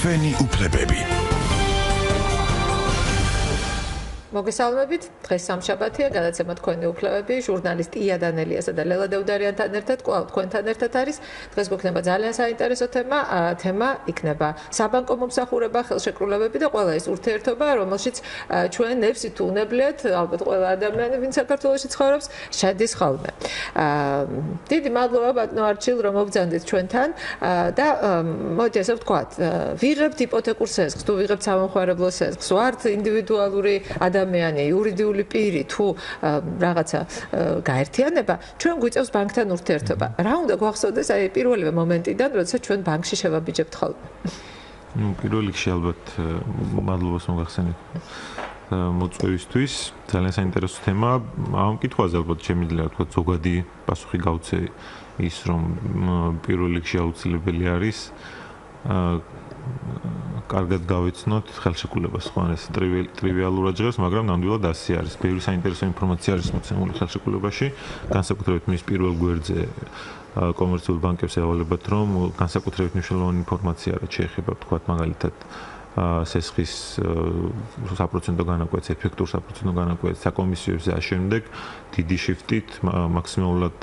თქვენი უფლებები. მოგესალმებით, დღეს სამშაბათია, გადაცემა თქვენი უფლებები, ჟურნალისტ დანელიასა და ლელა დევდარიანთან ერთად, კვლავ თქვენთან ერთად არის. დღეს გვექნება ძალიან საინტერესო თემა იქნება საბანკო მომსახურება, ხელშეკრულებები და ყველა ეს ურთიერთობა, რომელშიც ჩვენ ნებსით თუ უნებლიეთ, ალბათ ყველა ადამიანი, ვინც საქართველოში ცხოვრობს, შედის ხოლმე. დიდი მადლობა ბატონო არჩილ, რომ მოგზავნით ჩვენთან და მოდით ესე ვთქვათ, ვიღებთ იპოთეკურ სესხს, თუ ვიღებთ სამომხმარებლო სესხს, ვართ ინდივიდუალური ადამიანი, იურიდიული პირი თუ რაღაცა გაერთიანება, ჩვენ გვიწევს ბანკთან ურთიერთობა. რა უნდა გვახსოვდეს აი პირველივე მომენტიდან, როდესაც ჩვენ ბანკში შევაბიჯებთ ხოლმე? პირველ რიგში ალბათ მადლობას მოგახსენებთ მოწვევისთვის. ძალიან საინტერესო თემაა. ამ კითხვაზე ალბათ შემიძლია თქვა ზოგადი პასუხი გავცე ის, რომ პირველ რიგში აუცილებელი არის კარგად გავეცნოთ ხელშეკრულებას, ხო, ეს ტრივიალურად ჟღერს, მაგრამ ნამდვილად ასე არის. ბევრი საინტერესო ინფორმაცია არის მოცემული ხელშეკრულებაში, განსაკუთრებით მის პირველ გვერდზე კომერციულ ბანკებს ევალებათ, რომ განსაკუთრებით მნიშვნელოვანი ინფორმაცია რაც შეეხება, თქვათ, მაგალითად, სესხის საპროცენტო განაკვეთს, ეფექტურ საპროცენტო განაკვეთს, საკომისიოებს და შემდეგ დიდი შრიფტით მაქსიმალურად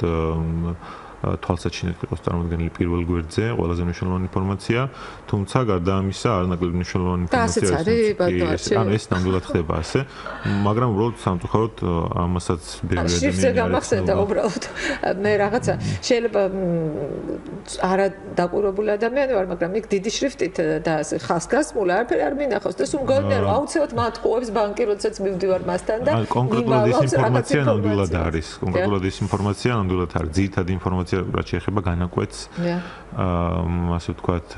თვალსაჩინოდ იყოს წარმოდგენილი პირველ გვერდზე, ყველაზე მნიშვნელოვანი ინფორმაცია, თუმცა გარდა ამისა არანაკლებ მნიშვნელოვანი ინფორმაცია არის. ანუ ეს ნამდვილად ხდება ასე, მაგრამ უბრალოდ სამწუხაროდ ამასაც ბევრი ადამიანი შრიფტზე გამახსენდა უბრალოდ. მე რაღაცა შეიძლება არა დაკვირვებული ადამიანი ვარ, მაგრამ იქ დიდი შრიფტით და ასე ხასგასმული არაფერი არ მინახავს და სულ მგონია რომ აუცილებლად მათყუებს ბანკი, როდესაც მივდივარ მასთან და კონკრეტულად ის ინფორმაცია ნამდვილად არის. კონკრეტულად ის ინფორმაცია ნამდვილად არის. ძირითადი ინფორმაცია რაც შეეხება განაკვეთს, ასე ვთქვათ,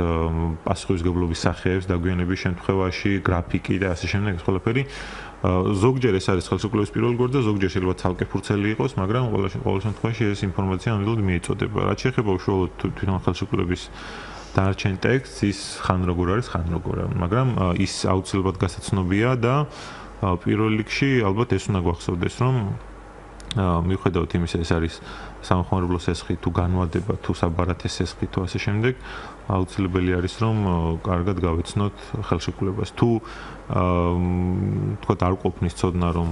პასუხისმგებლობის სახეებს, დაგვიანების შემთხვევაში, გრაფიკი და ასე შემდეგ ეს ყველაფერი. ზოგჯერ ეს არის ხელშეკრულების პირველ გვერდზე, ზოგჯერ შეიძლება ცალკე ფურცელი იყოს, მაგრამ ყოველ შემთხვევაში ეს ინფორმაცია ნამდვილად მიეწოდება. რაც შეეხება უშუალოდ თვითონ ხელშეკრულების დანარჩენ ტექსტს, ის ხან როგორ არის, ხან როგორ არა, მაგრამ ის აუცილებლად გასაცნობია და პირველ რიგში ალბათ ეს უნდა გვახსოვდეს, რომ მიუხედავად იმისა, ეს არის სამომხმარებლო სესხი თუ განვადება თუ საბარათე სესხი თუ ასე შემდეგ, აუცილებელი არის რომ კარგად გავეცნოთ ხელშეკრულებას. თუ თქვათ არ ყოფნის ცოდნა რომ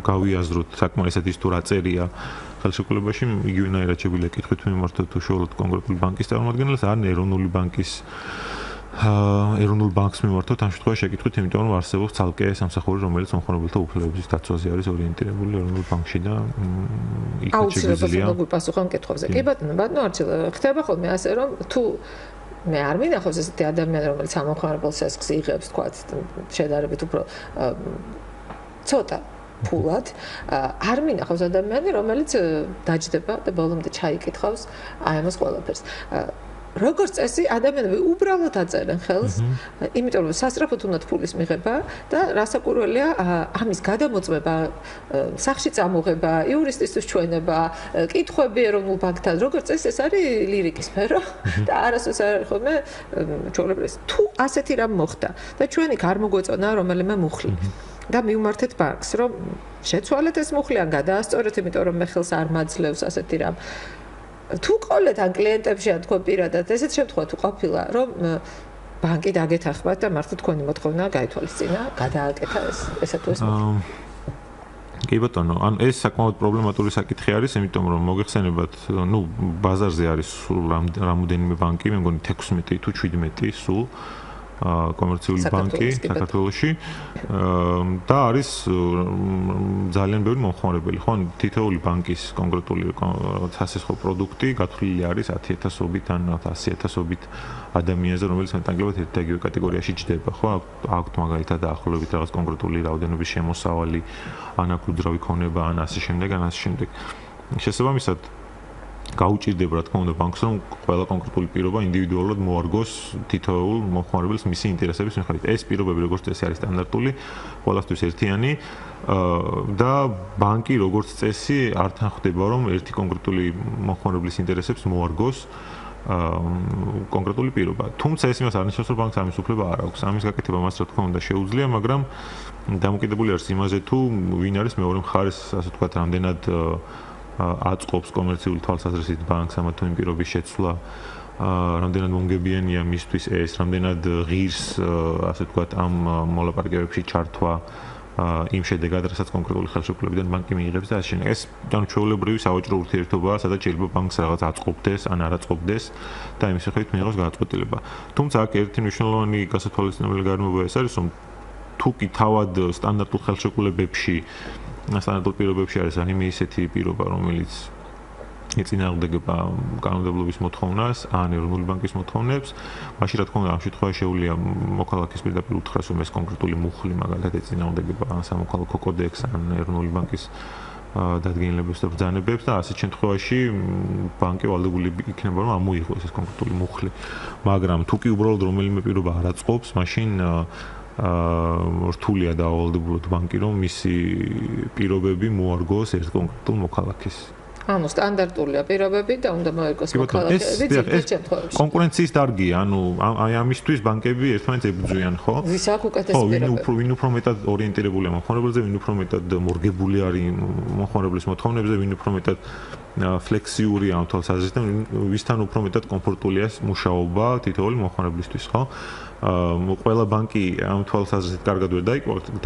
გავიაზროთ საკმარისად ის თუ რა წერია ხელშეკრულებაში, იგივენაირად შეგვიძლია კითხვით მიმართოთ უშუალოდ კონკრეტული ბანკის წარმომადგენელს, ან ეროვნული ბანკის ეროვნულ ბანკს მიმართოთ ამ შემთხვევაში შეკითხვით, იმიტომ რომ არსებობს ცალკე სამსახური, რომელიც მომხმარებელთა უფლებების დაცვაზე არის ორიენტირებული ეროვნულ ბანკში და იქ შეგვიძლია გვიპასუხო ამ კითხვებზე. კი ბატონო არჩილ, ხდება ხოლმე ასე რომ თუ მე არ მინახავს ესეთი ადამიანი, რომელიც სამომხმარებელ სესხს იღებს, თქვათ, შედარებით უფრო ცოტა ფულად, არ მინახავს ადამიანი, რომელიც დაჯდება და ბოლომდე ჩაიკითხავს აი ამას ყველაფერს. როგორც წესი, ადამიანები უბრალოდ აწერენ ხელს, იმიტომ რომ სასწრაფოდ უნდათ ფულის მიღება და რასაკვირველია, ამის გადამოწმება, სახში წამოღება, იურისტისთვის ჩვენება, კითხვები ეროვნულ ბანკთან, როგორც წესი, ეს არის ლირიკის სფერო და არასდროს არ არის ხოლმე ჩვეულებრივ. თუ ასეთი რამ მოხდა და ჩვენ იქ არ მოგვეწონა რომელიმე მუხლი და მივმართეთ ბანკს, რომ შეცვალეთ ეს მუხლი ან გადაასწორეთ, იმიტომ რომ მე ხელს არ მაძლევს ასეთი რამ. თუ ყოლეთ ან კლიენტებში ან თქვენ პირადად ესეთ შემთხვევა თუ ყოფილა რომ ბანკი დაგეთანხმათ და მართლა თქვენი მოთხოვნა გაითვალისწინა, გადააკეთა ესა თუ ეს მოთხოვნა. კი ბატონო, ან ეს საკმაოდ პრობლემატური საკითხი არის, იმიტომ რომ მოგეხსენებათ, ნუ ბაზარზე არის სულ რამოდენიმე ბანკი, მე მგონი 16 თუ 17 სულ კომერციული ბანკი საქართველოში და არის ძალიან ბევრი მომხმარებელი, ხო, თითოეული ბანკის კონკრეტული სასესხო პროდუქტი გათვლილი არის 10,000-ობით ან 100,000-ობით ადამიანზე, რომელიც მეტნაკლებად ერთ და იგივე კატეგორიაში ჯდება, ხო, აქვთ მაგალითად დაახლოებით რაღაც კონკრეტული რაოდენობის შემოსავალი, ან აქვს უძრავი ქონება, ან ასე შემდეგ, ან ასე შემდეგ. შესაბამისად გაუჭირდება რა თქმა უნდა ბანკს რომ ყველა კონკრეტული პირობა ინდივიდუალურად მოარგოს თითოეულ მომხმარებელს მისი ინტერესების მიხედვით. ეს პირობები როგორც წესი არის სტანდარტული, ყველასთვის ერთიანი და ბანკი როგორც წესი არ თანხდება რომ ერთი კონკრეტული მომხმარებლის ინტერესებს მოარგოს კონკრეტული პირობა. თუმცა ეს იმას არ ნიშნავს რომ ბანკს ამის უფლება არ აქვს. ამის გაკეთება მას რა თქმა უნდა შეუძლია, მაგრამ დამოკიდებული არის იმაზე თუ ვინ არის მეორე მხარეს, ასე ვთქვათ, რამდენად აწყობს კომერციული თვალსაზრისით ბანკს ამა თუ იმ პირობის შეცვლა რამდენად მომგებიანია მისთვის ეს, რამდენად ღირს, ასე ვთქვათ, ამ მოლაპარაკებებში ჩართვა იმ შედეგად, რასაც კონკრეტული ხელშეკრულებიდან ბანკი მიიღებს და ასე შემდეგ. ეს ჩვეულებრივი სავაჭრო ურთიერთობაა, სადაც შეიძლება ბანკს რაღაც აწყობდეს, ან არ აწყობდეს და იმის მიხედვით მიიღოს გადაწყვეტილება. თუმცა აქ ერთი მნიშვნელოვანი გასათვალისწინებელი გარემოება ეს არის, რომ თუ კი თავად სტანდარტულ ხელშეკრულებებში, სტანდარტულ პირობებში არის რაიმე ისეთი პირობა, რომელიც ეწინააღმდეგება კანონმდებლობის მოთხოვნას, ან ეროვნული ბანკის მოთხოვნებს, მაშინ რა თქმა უნდა ამ შემთხვევაში შეუძლია მოქალაქის პირდაპირ უთხრას, რომ ეს კონკრეტული მუხლი მაგალითად ეწინააღმდეგება ან სამოქალაქო კოდექსს, ან ეროვნული ბანკის დადგენილებებს და ბრძანებებს და ასეთ შემთხვევაში ბანკი ვალდებული იქნება, რომ ამოიღოს ეს კონკრეტული მუხლი. მაგრამ თუ კი უბრალოდ რომელიმე პირობა არ აწყობს, მაშინ რთულია დაავალდებულოთ ბანკი, რომ მისი პირობები მოარგოს ერთ კონკრეტულ მოქალაქეს. ანუ სტანდარტულია პირობები და უნდა მოერგოს მოქალაქეები ძირითად შემთხვევებში. კონკურენციის დარგია, ანუ აი ამისთვის ბანკები ერთმანეთს ებრძვიან, ხო? ვის აქვს უკეთესი პირობები? ვინ უფრო მეტად ორიენტირებულია მომხმარებელზე, ვინ უფრო მეტად მორგებული არის მომხმარებლის მოთხოვნებზე, ვინ უფრო მეტად ფლექსიური ამ თვალსაზრისით და ვისთან უფრო მეტად კომფორტულია მუშაობა თითოეული მომხმარებლისთვის, ხო? ყველა ბანკი ამ თვალსაზრისით კარგად ვერ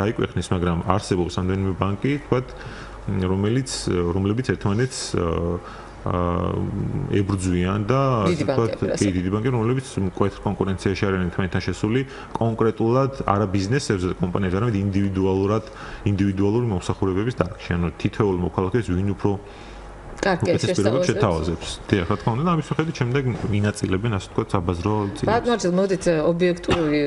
დაიკვეხნის, მაგრამ არსებობს რამდენიმე ბანკი, თქვათ, რომლებიც ერთმანეთს ებრძვიან და ასე ვთქვათ, დიდი ბანკები, რომლებიც მკვეთრ კონკურენციაში არიან ერთმანეთთან შესული, კონკრეტულად არა ბიზნესებზე და კომპანიებზე, არამედ ინდივიდუალური მომსახურებების დარგში. ანუ თითოეულ მოქალაქეს ვინ უფრო კარგი შეთავაზებს. დიახ, რა თქმა უნდა, და ამის მიხედვით შემდეგ ინაწილებენ, ასე ვთქვათ, საბაზრო წილებს. ბატონო, მოდით ობიექტური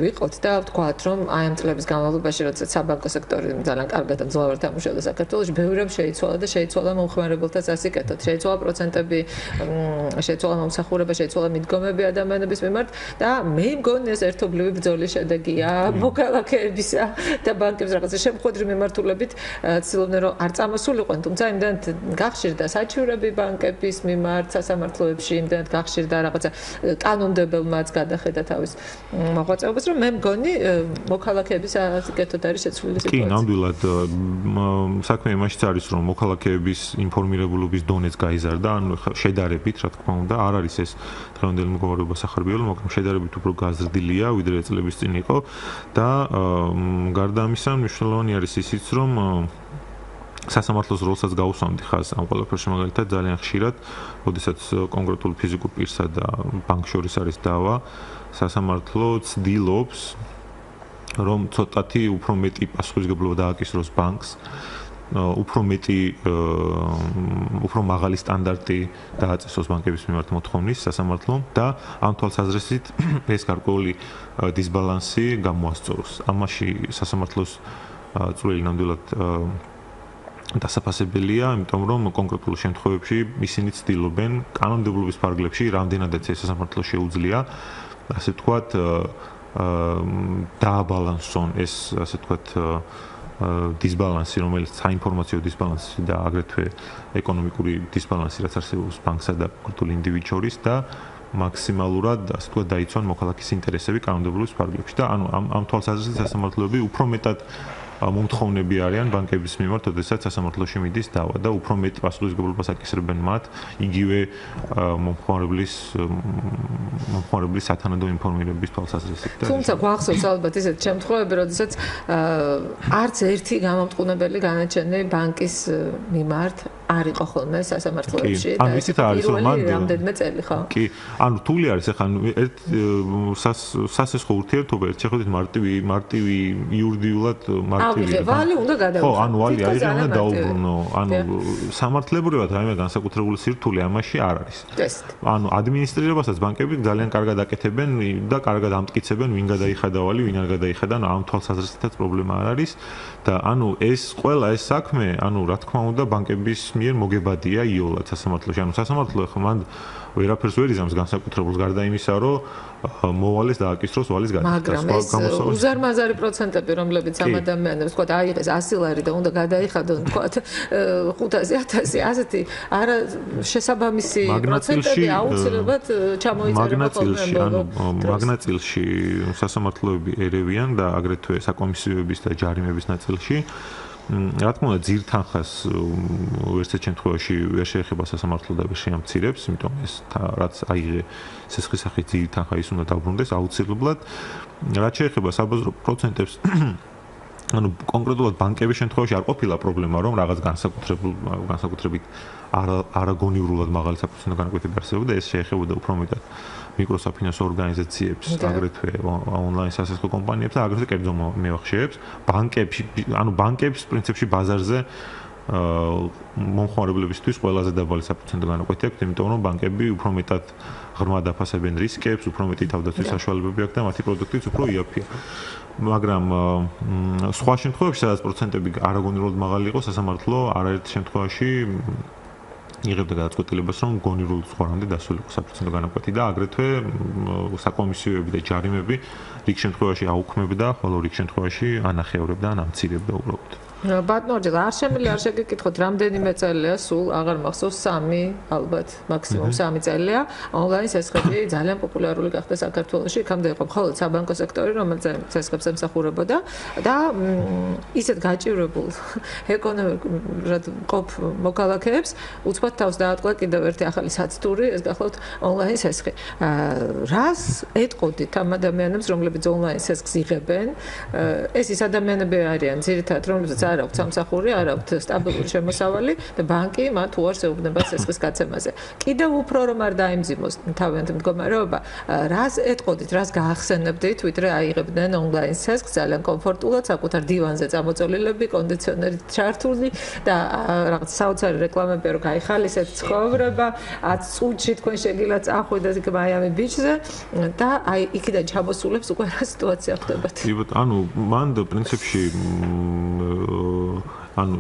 ვიყოთ და ვთქვათ, რომ აი ამ წლების განმავლობაში, როდესაც საბანკო სექტორი ძალიან კარგად და მძლავრად ამუშავდა საქართველოში, ბევრი რამ შეიცვალა და შეიცვალა მომხმარებელთა სასიკეთოდ. შეიცვალა პროცენტები, შეიცვალა მომსახურება, შეიცვალა მიდგომები ადამიანების მიმართ და მე მგონი ეს ერთობლივი ბრძოლის შედეგია მოქალაქეებისა და ბანკების რაღაცა შემოხვედრი მიმართულებით ცდილობდნენ, რომ არ წამოსულიყვნენ, თუმცა იმდან გახშირდა საჩივრები ბანკების მიმართ სასამართლოებში, იმდენად გახშირდა რაღაცა კანონმდებელმაც გადახედა თავის მოღვაწეობას, რომ მე მგონი მოქალაქეების სასიკეთოდ არის შეცვლილი სიტუაცია. კი, ნამდვილად საქმე იმაშიც არის, რომ მოქალაქეების ინფორმირებულობის დონეც გაიზარდა, ანუ შედარებით, რა თქმა უნდა, არ არის ეს დღევანდელი მდგომარეობა სახარბიელო, მაგრამ შედარებით უფრო გაზრდილია, ვიდრე წლების წინ იყო და გარდა ამისა, მნიშვნელოვანი არის ისიც, რომ სასამართლოს როლსაც გაუსვამდი ხაზს ამ ყველაფერში მაგალითად ძალიან ხშირად, როდესაც კონკრეტულ ფიზიკურ პირსა და ბანკს შორის არის დავა, სასამართლო ცდილობს, რომ ცოტათი უფრო მეტი პასუხისმგებლობა დააკისროს ბანკს, უფრო მაღალი სტანდარტი დააწესოს ბანკების მიმართ მოთხოვნის სასამართლომ და ამ თვალსაზრისით ეს გარკვეული დისბალანსი გამოასწოროს. ამაში სასამართლოს წვლილი ნამდვილად დასაფასებელია, იმიტომ რომ კონკრეტულ შემთხვევებში ისინი ცდილობენ კანონმდებლობის ფარგლებში, რამდენადაც ეს სასამართლო შეუძლია, ასე ვთქვათ, დააბალანსონ ეს, ასე ვთქვათ, დისბალანსი, რომელიც საინფორმაციო დისბალანსი და აგრეთვე ეკონომიკური დისბალანსი, რაც არსებობს ბანკსა და კონკრეტულ ინდივიდს შორის და მაქსიმალურად, ასე ვთქვათ, დაიცვან მოქალაქის ინტერესები კანონმდებლობის ფარგლებში და ანუ ამ თვალსაზრისით სასამართლოები უფრო მეტად მომთხოვნები არიან ბანკების მიმართ, როდესაც სასამართლოში მიდის დავა და უფრო მეტ პასუხისმგებლობას აკისრებენ მათ იგივე მომხმარებლის სათანადო ინფორმირების თვალსაზრისით. თუმცა გვახსოვს ალბათ ისეთ შემთხვევები, როდესაც არც ერთი გამომტყუნებელი განაჩენი ბანკის მიმართ არ იყო ხოლმე სასამართლოებში და ისიც არის, რომ მან რამდენიმე წელი, ხო? კი, ანუ რთული არის, ახლა ერთ სასესხო ურთიერთობა ერთ შეხედვით მარტივი იურიდიულად ვალი უნდა გადავიღო. ხო, ანუ ვალი არის, უნდა დაუბრუნო. ანუ სამართლებრივად რაიმე განსაკუთრებული სირთულე ამაში არ არის. ანუ ადმინისტრირებასაც ბანკები ძალიან კარგად აკეთებენ და კარგად ამტკიცებენ, ვინ გადაიხადა ვალი, ვინ არ გადაიხადა, ანუ ამ თვალსაზრისითაც პრობლემა არ არის და ანუ ეს საქმე, ანუ რა თქმა უნდა, ბანკების მიერ მოგებადია იოლად სასამართლოში. ანუ სასამართლო ახლა მან ვერაფერს ვერ იზამს განსაკუთრებულს გარდა იმისა, რომ მოვალეს დააკისროს ვალის გადახდა. მაგრამ ეს უზარმაზარი პროცენტები, რომლებიც ამ ადამიანებს, თქვა, აიღეს 100 ლარი და უნდა გადაიხადონ, თქვა, 500-1000, ასეთი არა შესაბამისი პროცენტები აუცილებლად ჩამოიწერება ხოლმე. მაგნაწილში სასამართლოები ერევიან და აგრეთვე საკომისიოების და ჯარიმების ნაწილში რა თქმა უნდა ძირთანხას ვერც ერთ შემთხვევაში ვერ შეეხება სასამართლო და ვერ შეამცირებს, იმიტომ ეს რაც აიღე სესხის სახით ძირთანხა ის უნდა დაუბრუნდეს აუცილებლად. რაც შეეხება საბაზრო პროცენტებს ანუ კონკრეტულად ბანკების შემთხვევაში არ ყოფილა პრობლემა, რომ რაღაც განსაკუთრებით არაგონივრულად მაღალი საპროცენტო განაკვეთები არსებობდა, ეს შეეხებოდა უფრო მეტად მიკროსაფინანსო ორგანიზაციებს, აგრეთვე ონლაინ სასახელო კომპანიებს და აგრეთვე კერძო მევახშეებს, ბანკებს პრინციპში ბაზარზე მომხმარებლებისთვის ყველაზე დაბალი საპროცენტო განაკვეთი აქვს, იმიტომ რომ ბანკები უფრო მეტად ღრმად აფასებენ რისკებს, უფრო მეტი თავდაცვის საშუალებები აქვს და მათი პროდუქტიც უფრო იაფია. მაგრამ სხვა შემთხვევებში, სადაც პროცენტები არაგონივრულად მაღალი იყო, სასამართლო არაერთ შემთხვევაში იღებდა გადაწყვეტილებას, რომ გონივრულად ზღვარამდე დასულიყო საპროცენტო განაკვეთი და აგრეთვე საკომისიოები და ჯარიმები რიგ შემთხვევაში აუქმებდა, ხოლო რიგ შემთხვევაში ანახევრებდა, ან ამცირებდა უბრალოდ. ბატონო არჩილ, არ შემიძლია არ შეგეკითხოთ, რამდენიმე წელია, სულ აღარ მახსოვს 3 ალბათ, მაქსიმუმ 3 წელია, ონლაინ სესხები ძალიან პოპულარული გახდა საქართველოში, იქამდე იყო მხოლოდ საბანკო სექტორი, რომელიც სესხებს ემსახურებოდა და ისეთ გაჭირებულ ეკონომიკურად მყოფ მოქალაქეებს უცბად თავს დაატყდა კიდევ ერთი ახალი საცდური, ეს გახლავთ ონლაინ სესხი. რას ეტყოდით ამ ადამიანებს, რომლებიც ონლაინ სესხს იღებენ? ეს ის ადამიანები არიან, ძირითადად, რომლებიც არ აქვს სამსახური, არ აქვს სტაბილური შემოსავალი და ბანკი მათ უარს ეუბნება სესხის გაცემაზე. კიდევ უფრო რომ არ დაემძიმოს თავიანთი მდგომარეობა, რას ეტყოდით, რას გაახსენებდით, ვიდრე აიღებდნენ ონლაინ სესხს ძალიან კომფორტულად, საკუთარ დივანზე წამოწოლილები, კონდიციონერით ჩართული და რაღაც საოცარი რეკლამები რომ გაიხალისეთ ცხოვრება, 10 წუთში თქვენ შეგიძლიათ წახვიდეთ იქ მაიამი ბიჩზე და აი იქიდან ჩამოსულებს უკვე რა სიტუაცია ხდებათ. კი ბატონო, ანუ მან პრინციპში ანუ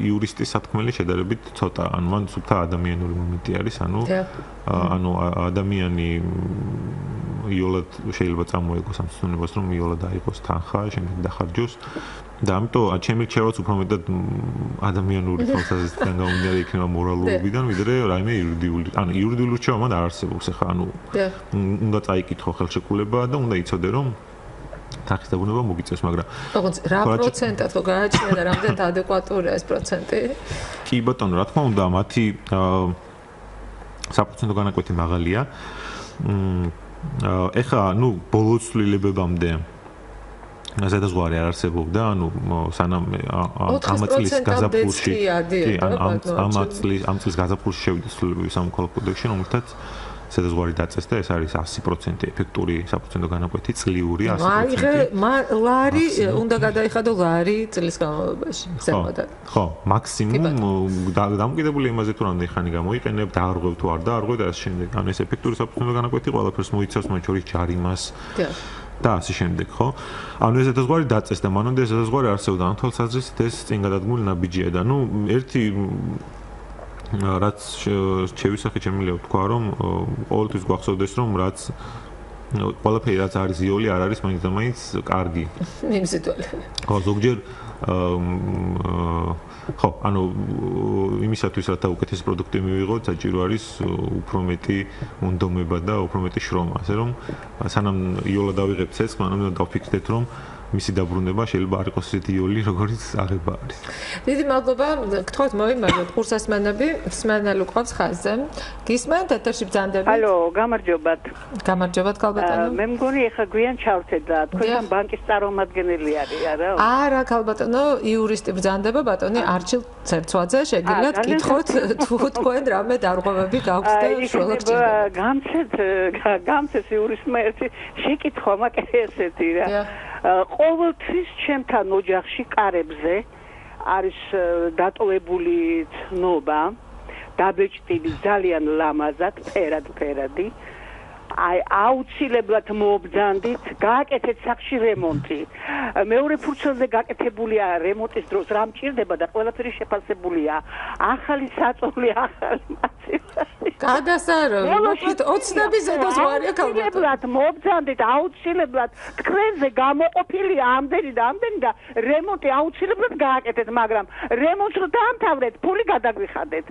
იურისტის სათქმელი შედარებით ცოტა, ანუ მან სუფთა ადამიანური მომენტი არის, ანუ ადამიანი იოლად შეიძლება წამოეგოს ამ ცნობას, რომ იოლად აიღოს თანხა, შემდეგ დახარჯოს და ამიტომ ჩემი რჩევაც უფრო მეტად ადამიანური თვალსაზრისით გამომდინარე იქნება მორალურობიდან, ვიდრე რაიმე იურიდიული. ანუ იურიდიული რჩევა მან არ არსებობს, ახლა ანუ უნდა წაიკითხო ხელშეკრულება და უნდა იცოდე, რომ თანხის დაბრუნება მოგიწევს, მაგრამ რა პროცენტად ხო გააჩნია და რამდენად ადეკვატურია ეს პროცენტი? კი ბატონო, რა თქმა უნდა, მათი საპროცენტო განაკვეთი მაღალია. ეხლა, ბოლო ცვლილებებამდე ზედაზღვარი არ არსებობდა, სანამ ამ წლის გაზაფხულში, ამ წლის გაზაფხულში შევიდა ცვლილებები სამოქალაქო კოდექსში, რომელთაც ზედაზღვარი დაწეს და ეს არის 100% ეფექტური საპროცენტო განაკვეთი წლიური 100%. ლარი უნდა გადაიხადო ლარი წლის განმავლობაში ზემოდან. ხო, მაქსიმუმ დამოკიდებული იმაზე თუ რამდენი ხანი გამოიყენებ, დაარღვევ თუ არ დაარღვევ და ასე შემდეგ. ანუ ეს ეფექტური საპროცენტო განაკვეთი ყველაფერს მოიცავს, მათ შორის ჯარიმას. და ასე შემდეგ, ხო? ანუ ეს ზედაზღვარი დაწეს და მანამდე ეს ზედაზღვარი არსებობდა, ამ თვალსაზრისით ეს წინ გადადგმული ნაბიჯია და ერთი რაც შევისახე შემიძლია ვთქვა, რომ ყოველთვის გვახსოვდეს, რომ რაც ყველაფერი რაც არის იოლი, არ არის მაინც კარგი. მიმზიდველი. ხო, ზოგჯერ ხო, იმისათვის რათა უკეთესი პროდუქტი მივიღოთ, საჭირო არის უფრო მეტი უნდომება და უფრო მეტი შრომა, ასე რომ სანამ იოლა დავიღებთ სესხს, მანამდე დავფიქრდეთ, რომ მისი დაბრუნება შეიძლება არ იყოს ისეთი იოლი, როგორც აღება არის. დიდი მადლობა, გთხოვთ მოვიმაროთ კურსასმენები, მსმენელი უყავს ხაზზე. გისმენთ ეთერში ბრძანდებით? ალო, გამარჯობათ. გამარჯობათ, ქალბატონო. მე მგონი ეხა გვიან ჩავთედა, თქვენ ბანკის წარმომადგენელი არის, არა? არა, ქალბატონო, იურისტი ბრძანდება, ბატონი არჩილ ცერცვაძე, შეგიძლიათ კითხოთ თუ თქვენ რამე დარღვევები გაქვთ და შუალად გჭირდება. გამცეს იურისტმა ერთი შეკითხვა, მაგრამ ესეთი რა. ყოველთვის ჩემთან ოჯახში კარებზე არის დატოვებული ცნობა, დაბეჭდილი ძალიან ლამაზად, ფერადი. აი აუცილებლად მოобძანდით, გააკეთეთ სახში რემონტი. მეორე ფურცელზე გაკეთებულია რემონტის დროს, რა მჭირდება და ყველაფერი შეფასებულია. ახალი საწოლი, ახალი მასივი. გადასარო, მოკლედ ოცნების ზედაზღვარია ქალბატონო. მოобძანდით აუცილებლად თქვენზე გამოყოფილია ამდენი და რემონტი აუცილებლად გააკეთეთ, მაგრამ რემონტს რო დაამთავრეთ, ფული გადაგვიხადეთ.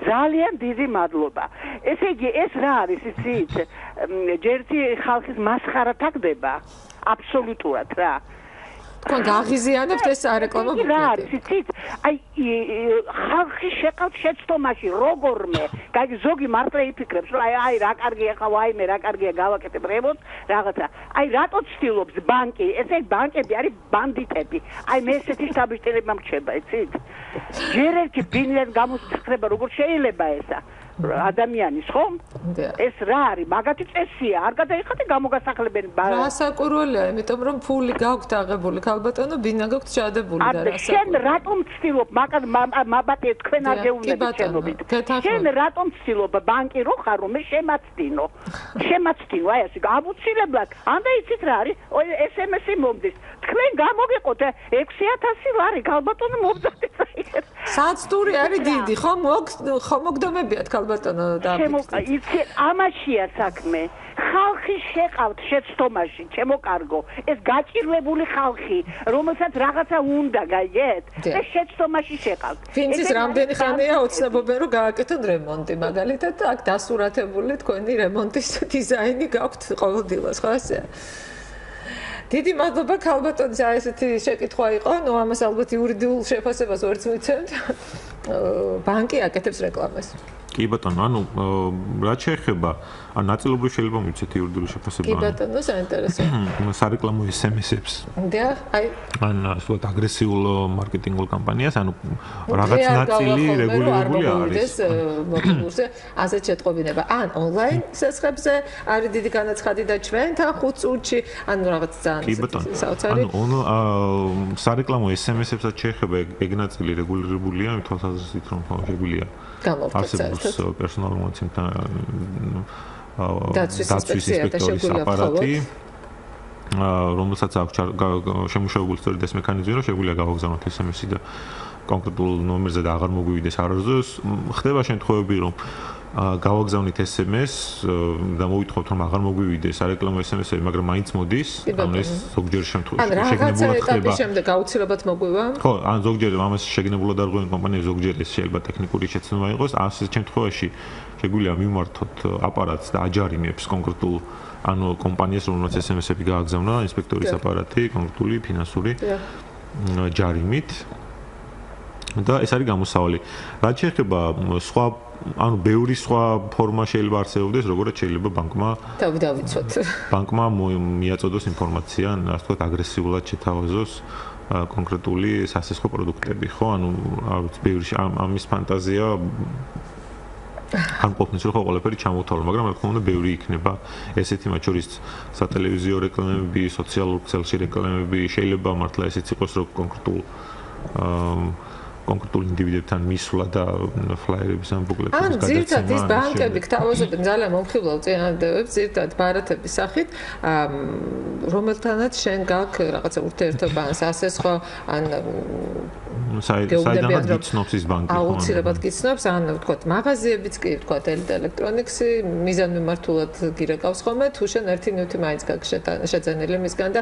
ძალიან დიდი მადლობა. ესე იგი, ეს რა არის, იცით? ჯერთი ხალხის მასხარა თაგდება აბსოლუტურად რა. თქვენ გაღიზიანებთ ეს სარეკლამო რა არის იცით აი ხალხი შეყავთ შეცდომაში როგორმე გაიგე ზოგი მართლა იფიქრებს რომ აი რა კარგია ხა ვაიმე რა კარგია გავაკეთებ რემონტს რაღაცა აი რატო ცდილობს ბანკი ესე ბანკები არის ბანდიტები აი მე ესეთი საბჭოები მომრჩება იცით ჯერ ერთი ბინლენ გამოსცხრება როგორ შეიძლება ესა ადამიანის ხო? ეს რა არის? მაგათი წესია, არ გადაიხადე გამოგასახლებენ რასაკურველია, იმიტომ რომ ფული გაქვთ აღებული, ქალბატონო, ბინა გაქვთ ჩადებული და რასაკურველია. შენ რატომ ცდილობ მაბატე თქვენ არ გეუბნებით შენობით. შენ რატომ ცდილობ ბანკი რო ხარ რომ მე შემაცდინო. შემაცდინო, აი ასე აუცილებლად. ანდა იცით რა არის? SMS-ი მომდის. თქვენ გამოგეყოთ 6000 ლარი ქალბატონო მომზადეთ. საცტური არის დიდი, ხო? ხო მოგდომებიათ ქალბატონო და იცი ამაშია საქმე. ხალხი შეყავთ შეცდომაში, ჩემო კარგო. ეს გაჭირვებული ხალხი, რომელსაც რაღაცა უნდა, გაიგეთ? ეს შეცდომაში შეყავთ. ფინცის რამდენი ხანია ოცნებობენ რომ გააკეთონ რემონტი, მაგალითად, აქ დასურათებული თქვენი რემონტის დიზაინი გაქვთ ყოველდღიურად, ხო ასე? დიდი მადლობა ქალბატონის აი ესეთი შეკითხვა იყო, ნუ ამას ალბათ იურიდიულ შეფასებას ვერც მიცემთ. ბანკი აკეთებს რეკლამას. კი ბატონო, ანუ რაც შეეხება, ან ნაწილობრივ შეიძლება მივცეთ იურიდიული შეფასება. კი ბატონო, საინტერესოა. სარეკლამო SMS-ებს. დიახ, აი ან ასეთ აგრესიულ მარკეტინგულ კამპანიას, ანუ რაღაც ნაწილი რეგულირებული არის. მოგულზე ასეთ შეტყობინება. ან ონლაინ სესხებზე არის დიდი განაცხადი და ჩვენთან 5 წუთში, ანუ რაღაც ძალიან საოცარი. ანუ სარეკლამო SMS-ებსაც შეეხება ეგ ნაწილი რეგულირებულია, თვალსაზრისით რომ შეგვიძლია არსებობს პერსონალურ მონაცემთან დაცვის ინსპექტორის აპარატი, რომელსაც აქვს შემუშავებული სწორედ ეს მექანიზმი, რომ შეგვიძლია გავაგზავნოთ SMS-ი და კონკრეტულ ნომერზე და აღარ მოგვივიდეს არასდროს. ხდება შემთხვევები, რომ გავაგზავნით SMS და მოვითხოვთ რომ აღარ მოგვივიდეს სარეკლამო SMS-ები, მაგრამ მაინც მოდის. ან ეს ზოგჯერ შემთხვევაში შეგნებულად ხდება. ან შემდეგ აუცილებლად მოგვივა? ხო, ან ზოგჯერ ამას შეგნებულად არ ღვიენ კომპანიები, ზოგჯერ ეს შეიძლება ტექნიკური შეცდომა იყოს. ასეთ შემთხვევაში შეგვიძლია მივმართოთ აპარატს და აჯარიმებს კონკრეტულ ანუ კომპანიას, რომელსაც SMS-ები გააგზავნა, ინსპექტორის აპარატი, კონკრეტული ფინანსური ჯარიმით. და ეს არის გამოსავალი. რაც შეეხება სხვა ანუ ბევრი სხვა ფორმა შეიძლება არსებობდეს, როგორაც შეიძლება ბანკმა დავიცვათ. ბანკმა მიაწოდოს ინფორმაცია, ასე ვთქვათ, აგრესიულად შეთავაზოს კონკრეტული სასესხო პროდუქტები, ხო? ანუ არ ვიცი, ბევრი ამის ფანტაზია ან ყოფნის რომ ყველაფერი ჩამოვთავრო, მაგრამ რა თქმა უნდა ბევრი იქნება ესეთი, მათ შორის სატელევიზიო რეკლამები, სოციალურ ქსელში რეკლამები, შეიძლება მართლა ესეც იყოს, რომ კონკრეტულ ინდივიდებთან მისვლა და ფლაიერების ან ბუკლეტების გადაცემა. ან ზირთად ის ბანკები გთავაზობენ ძალიან მომხიბლავ წინადადებებს, ზირთად ბარათების სახით, რომელთანაც შენ გაქვს რაღაცა ურთიერთობა, ან სასესხო, ან საიდანაც გიცნობს ის ბანკი. აუცილებლად გიცნობს, ან ვთქვათ, მაღაზიებიც კი, ვთქვათ, ელექტრონიქსი, მიზანმიმართულად გირეკავს ხოლმე, თუ შენ ერთი ნივთი მაინც გაქვს შეძენილი მისგან და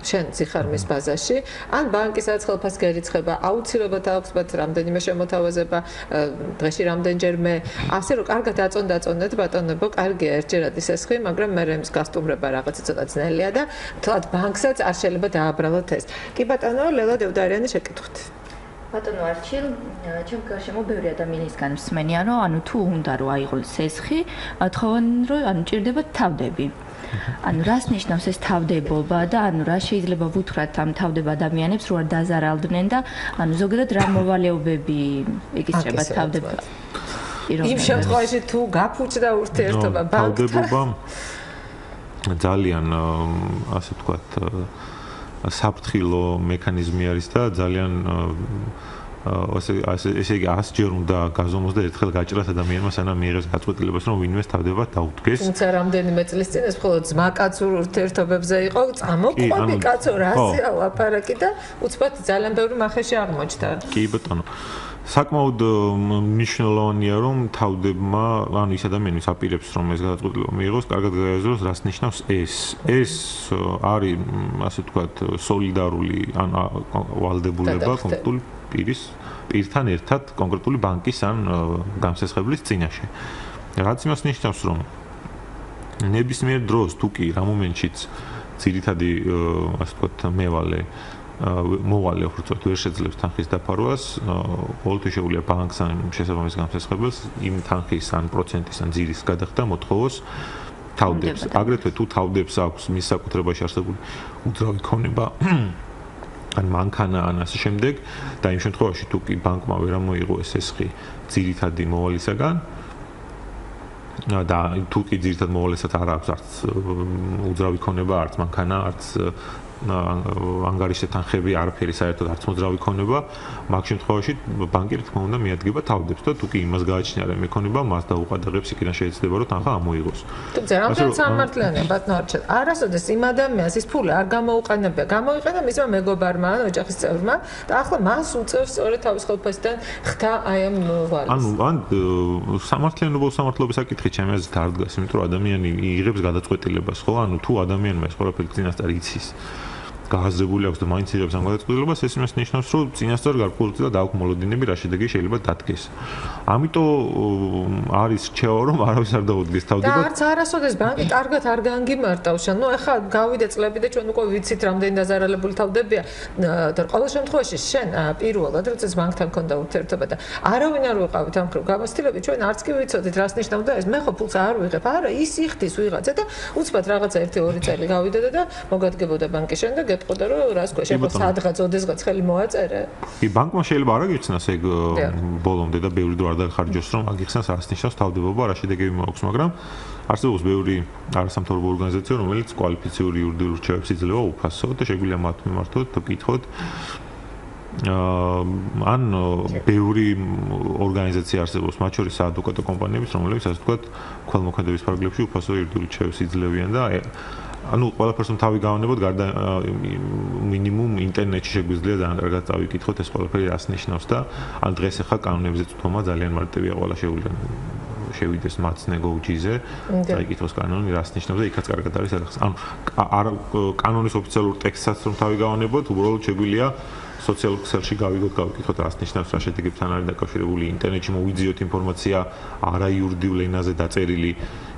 შენ ციხარ მის ბაზაში, ან ბანკის აცხელფას გერიცხება აუცილებლად აქვს მათ რამდენიმე შემოთავაზება დღეში რამდენჯერმე ასე რომ კარგად აწონდეთ ბატონებო კარგია ერთჯერადი სესხი მაგრამ მე იმის გასტუმრება რაღაცა ცოტა ძნელია და თლად ბანკსაც არ შეიძლება დააბრალოთ ეს კი ბატონო ლელა დევდარიანი შეკითხოთ ბატონო არჩილ ჩემ გარშემო ბევრი ადამიანისგან მსმენია რომ ანუ თუ უნდა რომ აიღოს სესხი თხოვენ რომ ანუ ჭირდება თავდები ანუ რას ნიშნავს ეს თავდებობა და ანუ რა შეიძლება ვუთხრათ ამ თავდება ადამიანებს რო არ დაზარალდნენ და ანუ ზოგადად რა მოვალეობები ეკისრება თავდება იმ შემთხვევაში თუ გაფუჭდა ურთიერთობა ბანკთან თავდებობა ძალიან ასე ვთქვათ საფრთხილო მექანიზმი არის და ძალიან ესე იგი 100 ჯერ უნდა გაზომოს და ერთხელ გაჭრას ადამიანმა სანამ მიიღებს გაწყვეტილებას რომ ვინმეს თავდება დაუდგეს. თუმცა რამდენიმე წლის წინ ეს მხოლოდ ძმა-კაცურ ურთიერთობებზე იყო, წამოყვები კაცო რასია ლაპარაკი და უცბად ძალიან ბევრი მახეში აღმოჩნდა. კი ბატონო. საკმაოდ მნიშვნელოვანია რომ თავდებმა, ანუ ის ადამიანის აპირებს რომ ეს გადაწყვეტილება მიიღოს, კარგად გაიაზროს რას ნიშნავს ეს. ეს არის ასე ვთქვათ სოლიდარული ან ვალდებულება კონკრეტული პირთან ერთად კონკრეტული ბანკის ან გამსესხებლის წინაშე. რაც იმას ნიშნავს, რომ ნებისმიერ დროს თუ კი რა მომენტშიც ძირითადი ასე ვთქვათ მოვალე უბრალოდ ვერ შეძლებს თანხის დაფარვას, ყოველთვის შეუძლია ბანკს ან შესაბამის გამსესხებელს იმ თანხის ან პროცენტის ან ძირის გადახდა მოთხოვოს თავდებს. აგრეთვე თუ თავდებს აქვს მის საკუთრებაში არსებული უძრავი ქონება ან მანქანა ან ასე შემდეგ და იმ შემთხვევაში თუ კი ბანკმა ვერ ამოიღო ეს ესხი ძირითადი მოვალისაგან და თუ კი ძირითად მოვალესაც არ აქვს არც უძრავი ქონება, არც მანქანა, არც ანგარიშზე თანხები, არაფერი საერთოდ არც მოძრავი ქონება, მაგ შემთხვევაში ბანკი რა თქმა უნდა მიადგება თავდებს და თუ კი იმას გააჩნია რა მექონება, მას დაუყადაღებს, იქიდან შეიძლება რომ თანხა ამოიღოს. თუმცა რამდენად სამართლიანია ბატონო არჩილ. არასოდეს იმ ადამიანს ის ფული არ გამოუყენებია. გამოიყენა მისმა მეგობარმა, ოჯახის წევრმა და ახლა მას უწევს სწორედ თავის ხელფასიდან ხდა აი ამ ვალს. ან სამართლიანობის საკითხი ჩემი აზრით არ დგას, იმიტომ რომ ადამიანი იღებს გადაწყვეტილებას, ხო? ანუ თუ ადამიანმა ეს ყველაფერი წინასწარ იცის გააზრებული აქვს და მაინც იღებს ამ გადაწყვეტილებას, ეს იმას ნიშნავს, რომ წინასწარ გარკვეულწილად აქვს მოლოდინები, რა შედეგი შეიძლება დადგეს. ამიტომ არის რჩევა, რომ არავის არ დაუდგეს თავდება. და არც არასოდეს ბანკი კარგად არ განგიმარტავს. ნუ ეხლა გავიდა წლები და ჩვენ უკვე ვიცით რამდენი დაზარალებული თავდებია და ყოველ შემთხვევაში შენ პირველად როდესაც ბანკთან ქონდა ურთიერთობა და არავინ არ ვიყავით ამ კრებ გამოცდილები, ჩვენ არც კი ვიცოდით რას ნიშნავდა ეს. მე ხო ფულს არ ვიღებ. არა, ის იხდის ვიღაცა და უცბად რაღაცა 1-2 წელი გავიდოდა და მოგადგებოდა ბანკი შენ და გეტყოდა რომ რას ქვია შენ სადღაც ოდესღაც ხელი მოაწერე. კი ბანკმა შეიძლება არ აგიხსნას ეგ ბოლომდე და ბევრი დრო არ დაგხარჯოს რომ აგიხსნას რას ნიშნავს თავდებობა, რა შედეგები მაქვს, მაგრამ არსებობს ბევრი არასამთავრობო ორგანიზაცია, რომელიც კვალიფიციური იურიდიულ რჩევებს იძლევა უფასოდ და შეგვიძლია მათ მიმართოთ და კითხოთ. ან ბევრი ორგანიზაცია არსებობს, მათ შორის საადვოკატო კომპანიებიც, რომლებიც ასე ვთქვათ, ქველმოქმედების ფარგლებში უფასო იურიდიულ რჩევებს იძლევიან და ანუ ყველაფერს თავი გავანებოთ, გარდა მინიმუმ ინტერნეტში შეგვიძლია ძალიან კარგად წავიკითხოთ ეს ყველაფერი რას ნიშნავს და ან დღეს ახლა კანონებზე წვდომა ძალიან მარტივია, ყველა შეუძლია შევიდეს მაცნე გოუჯიზე და იკითხოს კანონი რას ნიშნავს და იქაც კარგად არის ახლა. ანუ კანონის ოფიციალურ ტექსტსაც რომ თავი გავანებოთ, უბრალოდ შეგვიძლია სოციალურ ქსელში გავიგოთ, გავიკითხოთ რას ნიშნავს, რა შედეგებთან არის დაკავშირებული, ინტერნეტში მოვიძიოთ ინფორმაცია არაიურიდიულ ენაზე დაწერილი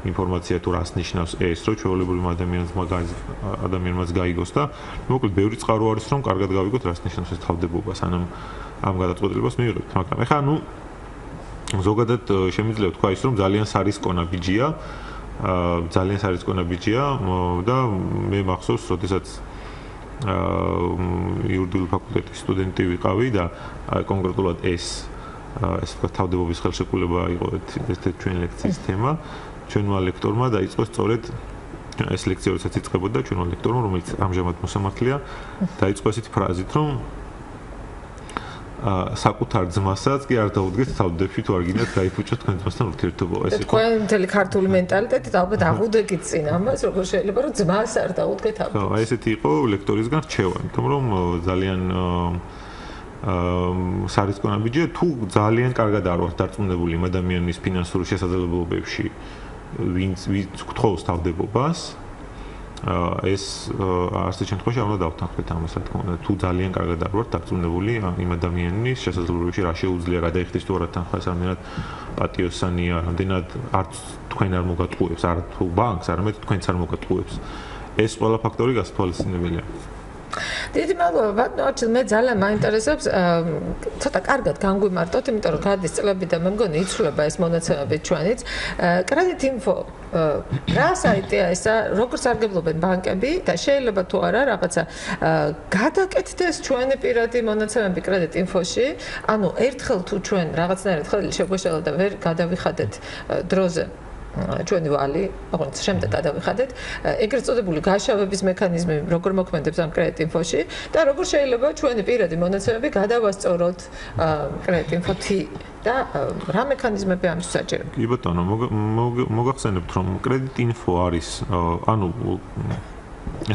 ინფორმაცია თუ რას ნიშნავს ეს, რომ ჩვეულებრივ ადამიანმაც გაიგოს და მოკლედ ბევრი წყარო არის, რომ კარგად გავიგოთ რას ნიშნავს ეს თავდებობა, სანამ ამ გადაწყვეტილებას მივიღებთ, მაგრამ ეხლა ანუ ზოგადად შემიძლია თქვა ის, რომ ძალიან სარისკო ნაბიჯია და მე მახსოვს, როდესაც იურიდიული ფაკულტეტის სტუდენტი ვიყავი და კონკრეტულად ეს ვთქვათ თავდებობის ხელშეკრულება იყო ერთ-ერთი ჩვენი ლექციის თემა. ჩვენმა ლექტორმა დაიწყო სწორედ ეს ლექცია როდესაც იწყებოდა ჩვენმა ლექტორმა, რომელიც ამჟამად მოსამართლეა, დაიწყო ესეთი ფრაზით, რომ საკუთარ ძმასაც კი არ დაუდგეთ თავდებში თუ არ გინდათ გაიფუჭოთ თქვენ ძმასთან ურთიერთობა. ეს იყო თქვენ მთელი ქართული მენტალიტეტით ალბათ აღუდგეთ წინ ამას, როგორ შეიძლება რომ ძმას არ დაუდგეთ თავდებში. ხო, აი ესეთი იყო ლექტორისგან რჩევა, იმიტომ რომ ძალიან სარისკო ნაბიჯია, თუ ძალიან კარგად არ ვართ დარწმუნებული იმ ადამიანის ფინანსური შესაძლებლობებში, ვინც გთხოვს თავდებობას, ეს არც შემთხვევაში არ უნდა დავთანხმდეთ ამას, რა თქმა უნდა, თუ ძალიან კარგად არ ვართ დარწმუნებული იმ ადამიანის შესაძლებლობებში, რა შეუძლია გადაიხდეს თუ არა თანხა, რამდენად პატიოსანია, რამდენად არც თქვენ არ მოგატყუებს, არა თუ ბანკს, არამედ თქვენც არ მოგატყუებს. ეს ყველა ფაქტორი გასათვალისწინებელია. დიდი მადლობა ბატონო არჩილ, მე ძალიან მაინტერესებს ცოტა კარგად განგვიმარტოთ, იმიტომ რომ გადის წლები და მე მგონი იცვლება ეს მონაცემები ჩვენიც. კრედიტ ინფო რა საიტია ესა, როგორ სარგებლობენ ბანკები და შეიძლება თუ არა რაღაცა გადაკეთდეს ჩვენი პირადი მონაცემები კრედიტ ინფოში, ანუ ერთხელ თუ ჩვენ რაღაცნაირად ხელი შეგვეშალა და ვერ გადავიხადეთ დროზე ჩვენი ვალი, ოღონდ შემდეგ გადავიხადეთ, ეგრეთ წოდებული გაშავების მექანიზმი როგორ მოქმედებს ამ კრედიტ ინფოში და როგორ შეიძლება ჩვენი პირადი მონაცემები გადავასწოროთ კრედიტ ინფოთი და რა მექანიზმები ამის საჭიროა. კი ბატონო, მოგახსენებთ რომ კრედიტ ინფო არის, ანუ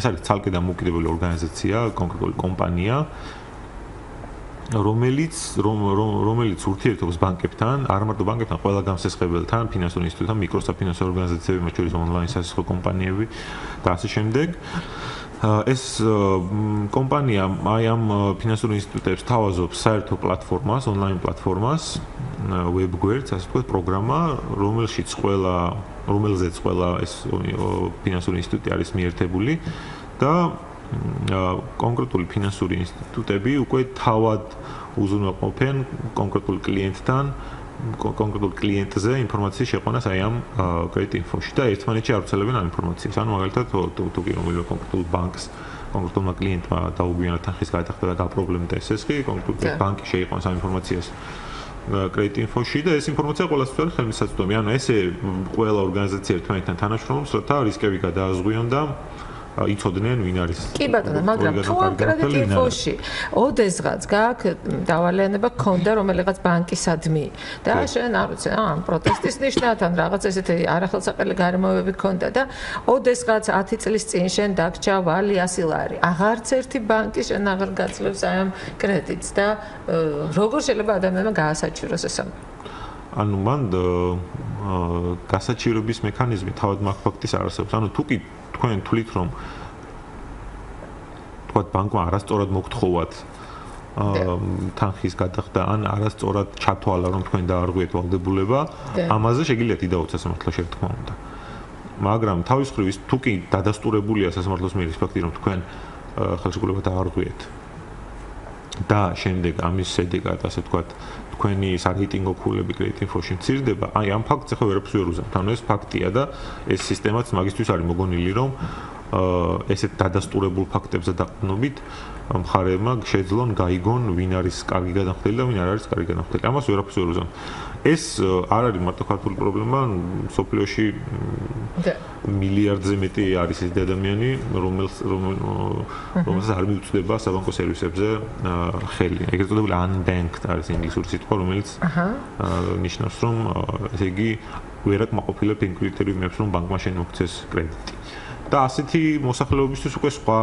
ეს არის ცალკე დამოუკიდებელი ორგანიზაცია, კონკრეტული კომპანია, რომელიც ურთიერთობს ბანკებთან, არ მარტო ბანკებთან, ყველა გამსესხებელთან, ფინანსურ ინსტიტუტთან, მიკროსაფინანსო ორგანიზაციები, მათ შორის ონლაინ სასახო კომპანიები და ასე შემდეგ. ეს კომპანია აი ამ ფინანსურ ინსტიტუტებს თავაზობს საერთო პლატფორმას, ონლაინ პლატფორმას, ვებგვერდს, ასე ვთქვათ, პროგრამა, რომელზეც ყველა ეს ფინანსური ინსტიტუტი არის მიერთებული და კონკრეტული ფინანსური ინსტიტუტები უკვე თავად უზრუნველყოფენ კონკრეტულ კლიენტთან კონკრეტულ კლიენტზე ინფორმაციის შეყვანას აი ამ კრედიტ ინფოში და ერთმანეთში არ ვრცელებენ ამ ინფორმაციას. ანუ მაგალითად თუ კი რომელიმე კონკრეტულ ბანკს კონკრეტულმა კლიენტმა დაუგვიანა თანხის გადახდა და დაპრობლემდა ეს ესხი, კონკრეტულ ბანკი შეიყვანს ამ ინფორმაციას კრედიტ ინფოში და ეს ინფორმაცია ყველასთვის ხელმისაწვდომი. ანუ ესე ყველა ორგანიზაცია ერთმანეთთან თანაშრომობს, რათა რისკები გადააზღვიონ და იცოდნენ ვინ არის. კი ბატონო, მაგრამ თუ ამ კრედიტ ინფოში ოდესღაც გაქვს დავალიანება გქონდა რომელიღაც ბანკისადმი და შენ არ ვიცი, პროტესტის ნიშნად ან რაღაც ესეთი არახელსაყრელი გარემოებები გქონდა და ოდესღაც 10 წლის წინ შენ დაგჭა ვალი 100 ლარი. აღარც ერთი ბანკი შენ აღარ გაძლევს აი ამ კრედიტს და როგორ შეიძლება ადამიანმა გაასაჭიროს ეს ამ ანუ მან გასაჭირების მექანიზმი თავად მაგ ფაქტის არ არსებობს. ანუ თუ კი თქვენ თვლით რომ თქვა ბანკმა არასწორად მოგთხოვათ თანხის გადახდა ან არასწორად ჩათვალა რომ თქვენ დაარღვიეთ ვალდებულება, ამაზე შეგიძლიათ იდაოთ სასამართლოში რა თქმა უნდა. მაგრამ თავის მხრივ ის თუ კი დადასტურებულია სასამართლოს მიერ ის ფაქტი რომ თქვენ ხელშეკრულება დაარღვიეთ და შემდეგ ამის შედეგად ასე ვთქვათ თქვენი სარეიტინგო ქულები კრედიტ ინფოში მცირდება, აი ამ ფაქტს ახლა ვერაფერს ვერ უზამთ. ანუ ეს ფაქტია და ეს სისტემაც მაგისთვის არის მოგონილი, რომ ესეთ დადასტურებულ ფაქტებზე დაყრდნობით მხარეებმა შეძლონ გაიგონ ვინ არის კარგი განახდელი და ვინ არ არის კარგი განახდელი. ამას ვერაფერს ვერ უზამთ. ეს არ არის მარტო ქართული პრობლემა, სოფლიოში მილიარდზე მეტი არის ეს ადამიანი, რომელსაც არ მიუწვდება საბანკო სერვისებზე ხელი. ეგრეთ წოდებული unbanked არის ინგლისური სიტყვა, რომელიც ნიშნავს, რომ ესე იგი ვერ აკმაყოფილებთ იმ კრიტერიუმებს, რომ ბანკმა შემოგცეს კრედიტი. და ასეთი მოსახლეობისთვის უკვე სხვა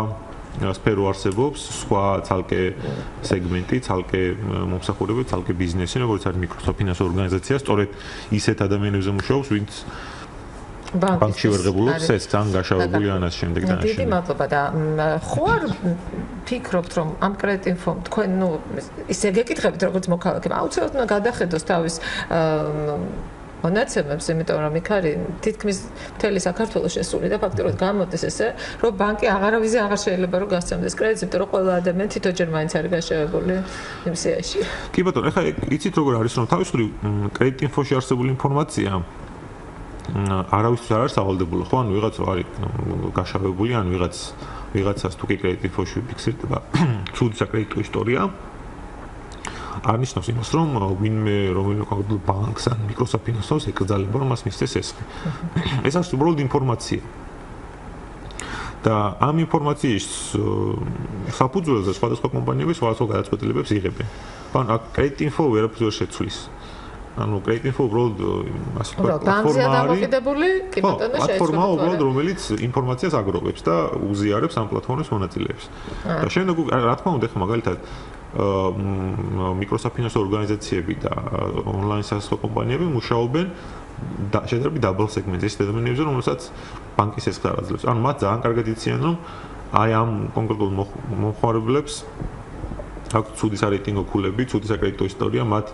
სფერო არსებობს, სხვა ცალკე სეგმენტი, ცალკე მომსახურებები, ცალკე ბიზნესი, როგორც არის მიკროფინანსო ორგანიზაცია, სწორედ ისეთ ადამიანებზე მუშაობს, ვინც ბანკში ვერ ღებულობს ეს თან გაშავებული ანას შემდეგ და დიდი მადლობა და ხო არ ფიქრობთ რომ ამ კრედიტ ინფომ თქვენ ნუ ისე გეკითხებით როგორც მოქალაქე აუცილებლად უნდა გადახედოს თავის მონაცემებს, იმიტომ რომ იქ არის თითქმის მთელი საქართველოს შესული და ფაქტობრივად გამოდის ესე, რომ ბანკი აღარავიზე აღარ შეიძლება რომ გასცემდეს კრედიტს, იმიტომ რომ ყველა ადამიანი თვითონჯერ მაინც არის გაშავებული იმ სიაში. კი ბატონო, ეხლა იცით როგორ არის, რომ თავის მხრივ კრედიტ ინფოში არსებული ინფორმაცია არავისთვის არ არის სავალდებულო, ხო? ანუ ვიღაც არის გაშავებული, ან ვიღაცას თუ კი კრედიტ ინფოში ფიქსირდება ცუდი საკრედიტო ისტორია, არნიშნავს იმას, რომ ვინმე რომელიმე კონკრეტულ ბანკს ან მიკროფინანსოს ეკრძალება, რომ მას მისცეს ესხი. ეს არის უბრალოდ ინფორმაცია. და ამ ინფორმაციის საფუძველზე სხვადასხვა კომპანიები სხვადასხვა გადაწყვეტილებებს იღებენ. ანუ კრედიტ ინფო ვერაფერს ვერ შეცვლის. ანუ კრედიტ ინფო უბრალოდ ასე ვთქვათ, პლატფორმა არის, პლატფორმა უბრალოდ რომელიც ინფორმაციას აგროვებს და უზიარებს ამ პლატფორმის მონაწილეებს. და შემდეგ რა თქმა უნდა, ხა მაგალითად მიკროფინანსო ორგანიზაციები და ონლაინ სასწავლო კომპანიები მუშაობენ შედარებით დაბალ სეგმენტზე, ის ადამიანებზე, რომელსაც ბანკის ესხი არ აძლევს. ანუ მათ ძალიან კარგად იციან, რომ აი ამ კონკრეტულ მომხმარებლებს აქვს ცუდი სარეიტინგო ქულები, ცუდი საკრედიტო ისტორია, მათ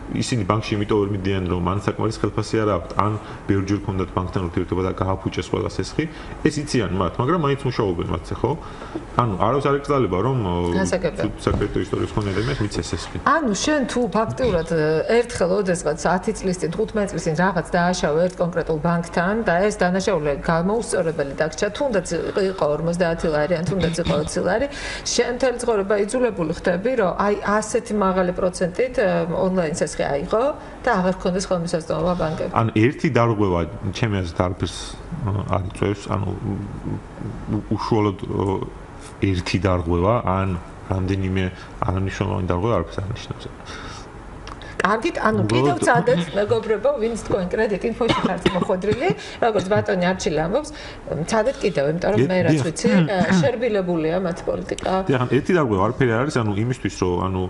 ისინი ბანკში იმიტომ ვერ მიდიან, რომ ან საკმარის ხელფასი არ აქვთ, ან ბევრჯერ ქონდათ ბანკთან ურთიერთობა და გააფუჭეს ყველას ესხი. ეს იციან მათ, მაგრამ მაინც მუშაობენ მათზე, ხო? ანუ არავის არ ეკრძალება, რომ საკრედიტო ისტორიის მქონე ადამიანს მიცეს ესხი. ანუ შენ თუ ფაქტიურად ერთხელ ოდესღაც 10 წლის წინ, 15 წლის წინ რაღაც დააშავე ერთ კონკრეტულ ბანკთან და ეს დანაშაული გამოუსწორებელი დაგჭა, თუნდაც იყო 50 ლარი, ან თუნდაც იყო 20 ლარი, შენ მთელი ცხოვრება იძულებული ხდები, რომ აი ასეთი მაღალი პროცენტით ონლაინ ესხი აიღო და აღარ ქონდეს ხელმისაწვდომობა ბანკებში. ანუ ერთი დარღვევა ჩემი აზრით არაფერს არ იწვევს, ანუ უშუალოდ ერთი დარღვევა ან რამდენიმე არამნიშვნელოვანი დარღვევა არაფერს არ ნიშნავს. კარგით, ანუ კიდევ წადეთ მეგობრებო, ვინც თქვენ კრედიტ ინფოში ხართ მოხვედრილი, როგორც ბატონი არჩილ ამბობს, წადეთ კიდევ, იმიტომ რომ მე რაც ვიცი, შერბილებულია მათ პოლიტიკა. დიახ, ერთი დარღვევა არაფერი არ არის, ანუ იმისთვის რომ ანუ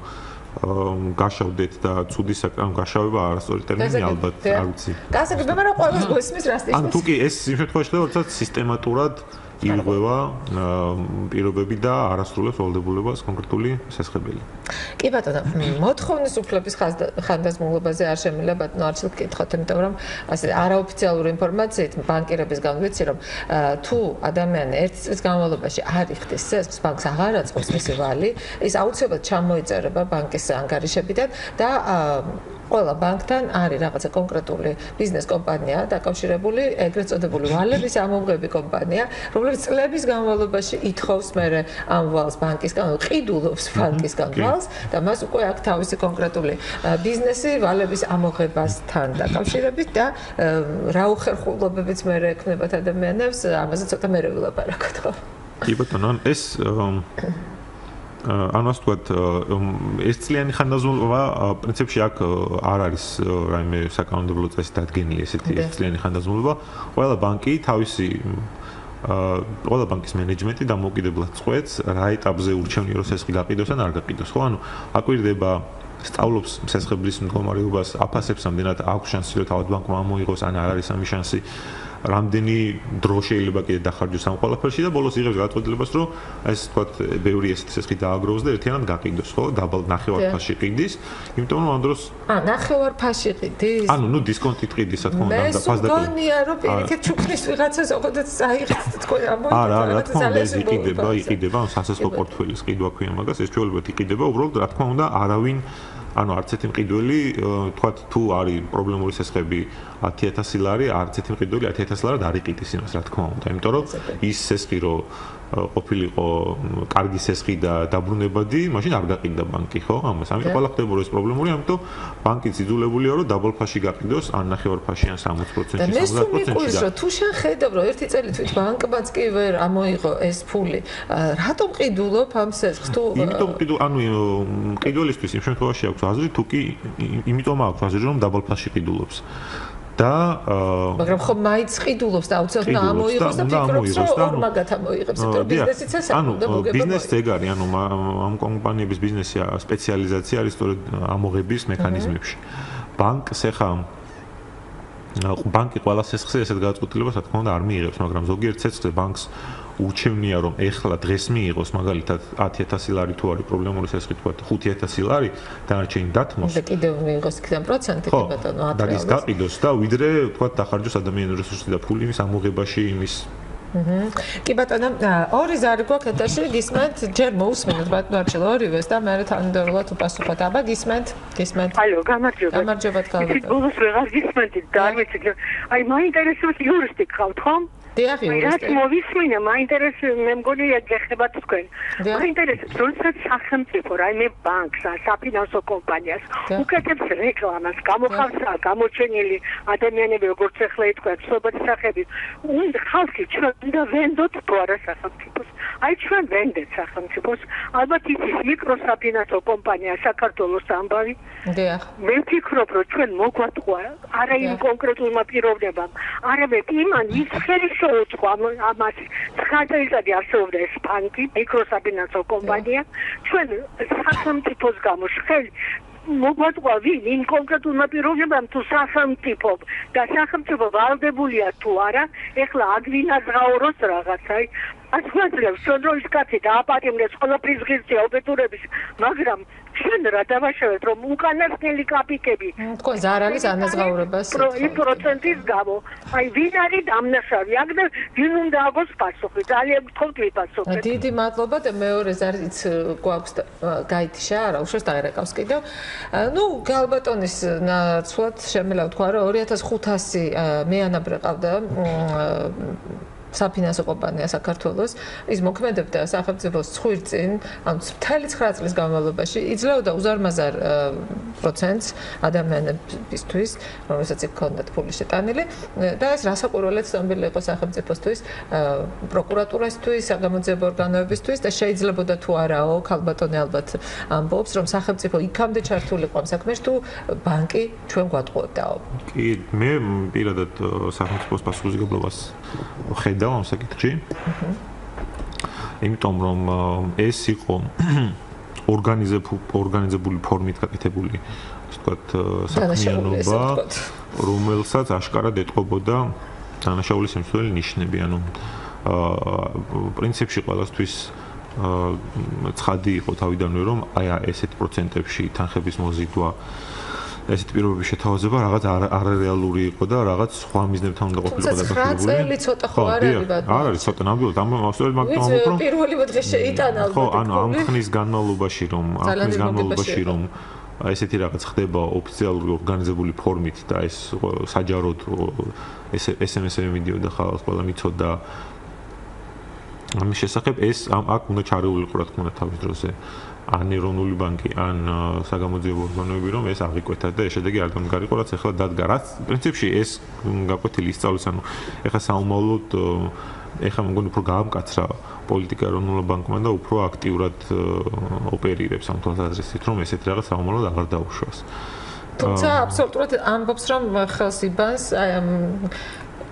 გაშავდეთ და ცუდი ანუ გაშავება არასწორი ტერმინი ალბათ არ ვიცი. გასაგებია, მაგრამ ყველას გვესმის რას ნიშნავს. ანუ თუ კი ეს იმ შემთხვევაში ხდება, როდესაც სისტემატურად ირღვევა პირობები და არასრულებს ვალდებულებას კონკრეტული შესაძლებელი. კი ბატონო, მოთხოვნის უფლების ხანდაზმულობაზე არ შემიძლია ბატონო არჩილ გკითხოთ, იმიტომ რომ ასე არაოფიციალური ინფორმაციით ბანკირებისგან ვიცი, რომ თუ ადამიანი 1 წლის განმავლობაში არ იხდის ცესხს, ბანკს აღარ აწყობს მისი ვალი, ის აუცილებლად ჩამოიწერება ბანკის ანგარიშებიდან და ყველა ბანკთან არის რაღაცა კონკრეტული ბიზნეს კომპანია დაკავშირებული, ეგრეთ წოდებული ვალების ამოღები კომპანია, რომელიც წლების განმავლობაში ითხოვს მერე ამ ვალს ბანკისგან, ყიდულობს ბანკისგან ვალს და მას უკვე აქვს თავისი კონკრეტული ბიზნესი ვალების ამოღებასთან დაკავშირებით და რა უხერხულობებიც მერე ექნებათ ადამიანებს, ამაზე ცოტა მერე ვილაპარაკოთ, ხო? კი ბატონო, ეს ამას ვთქვათ, ერთწლიანი ხანდაზმულობა პრინციპში აქ არ არის რაიმე საკანონმდებლო წესით დადგენილი ესეთი ერთწლიანი ხანდაზმულობა. ყველა ბანკი თავისი ყველა ბანკის მენეჯმენტი დამოუკიდებლად წყვეტს რა ეტაპზე ურჩევნია რომ ცესხი გაყიდოს ან არ გაყიდოს, ხო? ანუ აკვირდება სწავლობს ცესხების მდგომარეობას, აფასებს ამდენად აქვს შანსი რომ თავად ბანკმა ამოიღოს ან არ არის ამის შანსი. რამდენი დრო შეიძლება კიდე დახარჯოს ამ ყველაფერში და ბოლოს იღებს გადაწყვეტილებას, რომ ეს თქვათ ბევრი ესეთი ცესხი დააგროვოს და ერთიანად გაყიდოს, ხო? დაბალ ნახევარფასში ყიდის, იმიტომ რომ ამ დროს ნახევარფასში ყიდის? ანუ ნუ დისკონტით ყიდის, რა თქმა უნდა, და ფას და მგონია რომ პირიქით ჩუქნის ვიღაცას ოღონდ წაიღეთ თქვენ ამოიღეთ. არა, რა თქმა უნდა, ეს იყიდება, ანუ სასესხო პორტფელის ყიდვა ქვია მაგას, ეს ჩვეულებრივ იყიდება, უბრალოდ რა თქმა უნდა, არავინ ანუ არც ერთი მყიდველი, თქვათ, თუ არის პრობლემური ცესხები 10000 ლარი, არც ერთი მყიდველი 10000 ლარად არ იყიდის იმას, რა თქმა უნდა, იმიტომ რომ ის ცესხი რო ყოფილიყო კარგი ცესხი და დაბრუნებადი, მაშინ არ გაყიდდა ბანკი, ხო? ამას ამიტომ ყველა ხდება რომ ეს პრობლემური, ამიტომ ბანკიც იძულებული რომ დაბალ ფასში გაყიდოს, ან ნახევარფასში, ან 60%-ში, 70%-ში. და მე სულ მიყვარს, რომ თუ შენ ხედავ, რომ ერთი წელი თვით ბანკმაც კი ვერ ამოიღო ეს ფული, რატომ ყიდულობ ამ ცესხს? თუ იმიტომ ანუ ყიდველისთვის იმ შემთხვევაში აქვს აზრი, თუ კი იმიტომ აქვს აზრი, რომ დაბალ ფასში ყიდულობს. და მაგრამ ხომ მაინც ყიდულობს და აუცილებლად ამოიღოს და ფიქრობს რომ ორმაგად ამოიღებს, იმიტომ რომ ბიზნესიც ეს აქვს და მოგება. ბიზნესიც ეგ არის, ანუ ამ კომპანიების ბიზნესი სპეციალიზაცია არის სწორედ ამოღების მექანიზმებში. ბანკს ეხა ბანკი ყველა ცესხზე ესეთ გადაწყვეტილებას, რა თქმა უნდა, არ მიიღებს, მაგრამ ზოგიერთ ცესხზე ბანკს ურჩევნია რომ ეხლა დღეს მიიღოს მაგალითად 10000 ლარი თუ არის პრობლემური ცესხი, თქვა 5000 ლარი დანარჩენი დათმოს. და კიდევ მიიღოს იქიდან პროცენტი კი ბატონო, და ის გაყიდოს და ვიდრე თქვა დახარჯოს ადამიანური რესურსი და ფული იმის ამოღებაში იმის. კი ბატონო, ორი ზარი გვაქვს ეთერში, გისმენთ, ჯერ მოусმინოთ ბატონო არჩილ ორივეს და მე თანმიმდევრულად უპასუხოთ. აბა გისმენთ? ალო, გამარჯობა. გამარჯობათ გალბატონო. ის ბოლოს ვეღარ გისმენთ და არ ვიცი. აი, მაინტერესებს იურისტი გყავთ, ხო? დიახ, იურისტი. რა მოვისმინე, მაინტერესებს, მე მგონი გეხებათ თქვენ. მაინტერესებს, როდესაც სახელმწიფო, რაიმე ბანკს, საფინანსო კომპანიას უკეთებს რეკლამას, გამოხავს გამოჩენილი ადამიანები, როგორც ახლა ითქვათ, სოფლის სახები, უნდა ხალხი ჩვენ უნდა ვენდოთ თუ არა სახელმწიფოს. აი ჩვენ ვენდეთ სახელმწიფოს, ალბათ ის მიკროსაფინანსო კომპანია საქართველოს ამბავი. დიახ. მე ვფიქრობ, რომ ჩვენ მოგვატყვა არა იმ კონკრეტულმა პიროვნებამ, არამედ იმან ის ხელი შეუწყო ამას 9 წელიწადი არსებობდა ეს ბანკი, მიკროსაფინანსო კომპანია, ჩვენ სახელმწიფოს გამო ხელი მოგვატყვა ვინ იმ კონკრეტულმა პიროვნებამ თუ სახელმწიფო და სახელმწიფო ვალდებულია თუ არა, ეხლა აგვინაზღაუროს რაღაცაი ასხლებს შოროის კაცი დააპატიმრეს ყველაფრის ღირსია უბედურების, მაგრამ ჩვენ რა დავაშავეთ რომ უკანასკნელი კაპიკები თქვენ ზარალის ანაზღაურებას პროცენტის გამო, აი ვინ არის დამნაშავე, აგდა ვინ უნდა აგოს პასუხი, ძალიან გთხოვთ ვიპასუხეთ. დიდი მადლობა და მეორე ზარიც გვაქვს გაითიშა, არა უშავს დაერეკავს კიდევ. ნუ გალბატონის ნაცვლად შემიძლია ვთქვა რომ 2500 მეანაბრე ყავდა საფინანსო კომპანია საქართველოს, ის მოქმედებდა სახელმწიფოს ცხვირწინ, ანუ მთელი 9 წლის განმავლობაში იძლეოდა უზარმაზარ პროცენტს ადამიანებისთვის, რომელსაც იქონდათ ფული შეტანილი და ეს რასაკვირველად ცნობილი იყო სახელმწიფოსთვის, პროკურატურასთვის, საგამოძიებო ორგანოებისთვის და შეიძლებოდა თუ არაო, ქალბატონი ალბათ ამბობს, რომ სახელმწიფო იქამდე ჩართული იყო ამ საქმეში, თუ ბანკი ჩვენ გვატყუებდაო. კი, მე პირადად სახელმწიფოს პასუხისმგებლობას ხედავ ამ საკითხში. იმიტომ რომ ეს იყო ორგანიზებული ფორმით გაკეთებული, ასე ვთქვათ, საქმიანობა, რომელსაც აშკარად ეტყობოდა დანაშაულის შემცველი ნიშნები, ანუ პრინციპში ყველასთვის ცხადი იყო თავიდანვე რომ აი ესეთ პროცენტებში თანხების მოზიდვა ესეთ პირობების შეთავაზება რაღაც არარეალური იყო და რაღაც სხვა მიზნებთან უნდა ყოფილიყო დაკავშირებული. 9 წელი ცოტა ხო არ არის ბატონო. არ არის ცოტა ნამდვილად ამ მასშტაბით მაგრამ რომ პირველი დღე შეიტანა ალბათ. ხო, ანუ ამ ხნის განმავლობაში რომ ესეთი რაღაც ხდება ოფიციალური ორგანიზებული ფორმით და ეს საჯაროდ SMS-ები მიდიოდა ხალხს ყველა მიცოდა ამის შესახებ ეს აქ უნდა ჩარეულიყო რა თქმა უნდა თავის დროზე ან ეროვნული ბანკი ან საგამოძიებო ორგანოები რომ ეს აღიკვეთა და ეს შედეგი არ გამგარიყო რაც ახლა დადგა რაც პრინციპში ეს გაკვეთილი ისწავლის ანუ ახლა საომავლოდ ახლა მგონი უფრო გაამკაცრა პოლიტიკა ეროვნულ ბანკმა და უფრო აქტიურად ოპერირებს ამ თვალსაზრისით რომ ესეთი რაღაც საომავლოდ აღარ დაუშვას თუმცა აბსოლუტურად ამბობს რომ ხელს იბანს აი ამ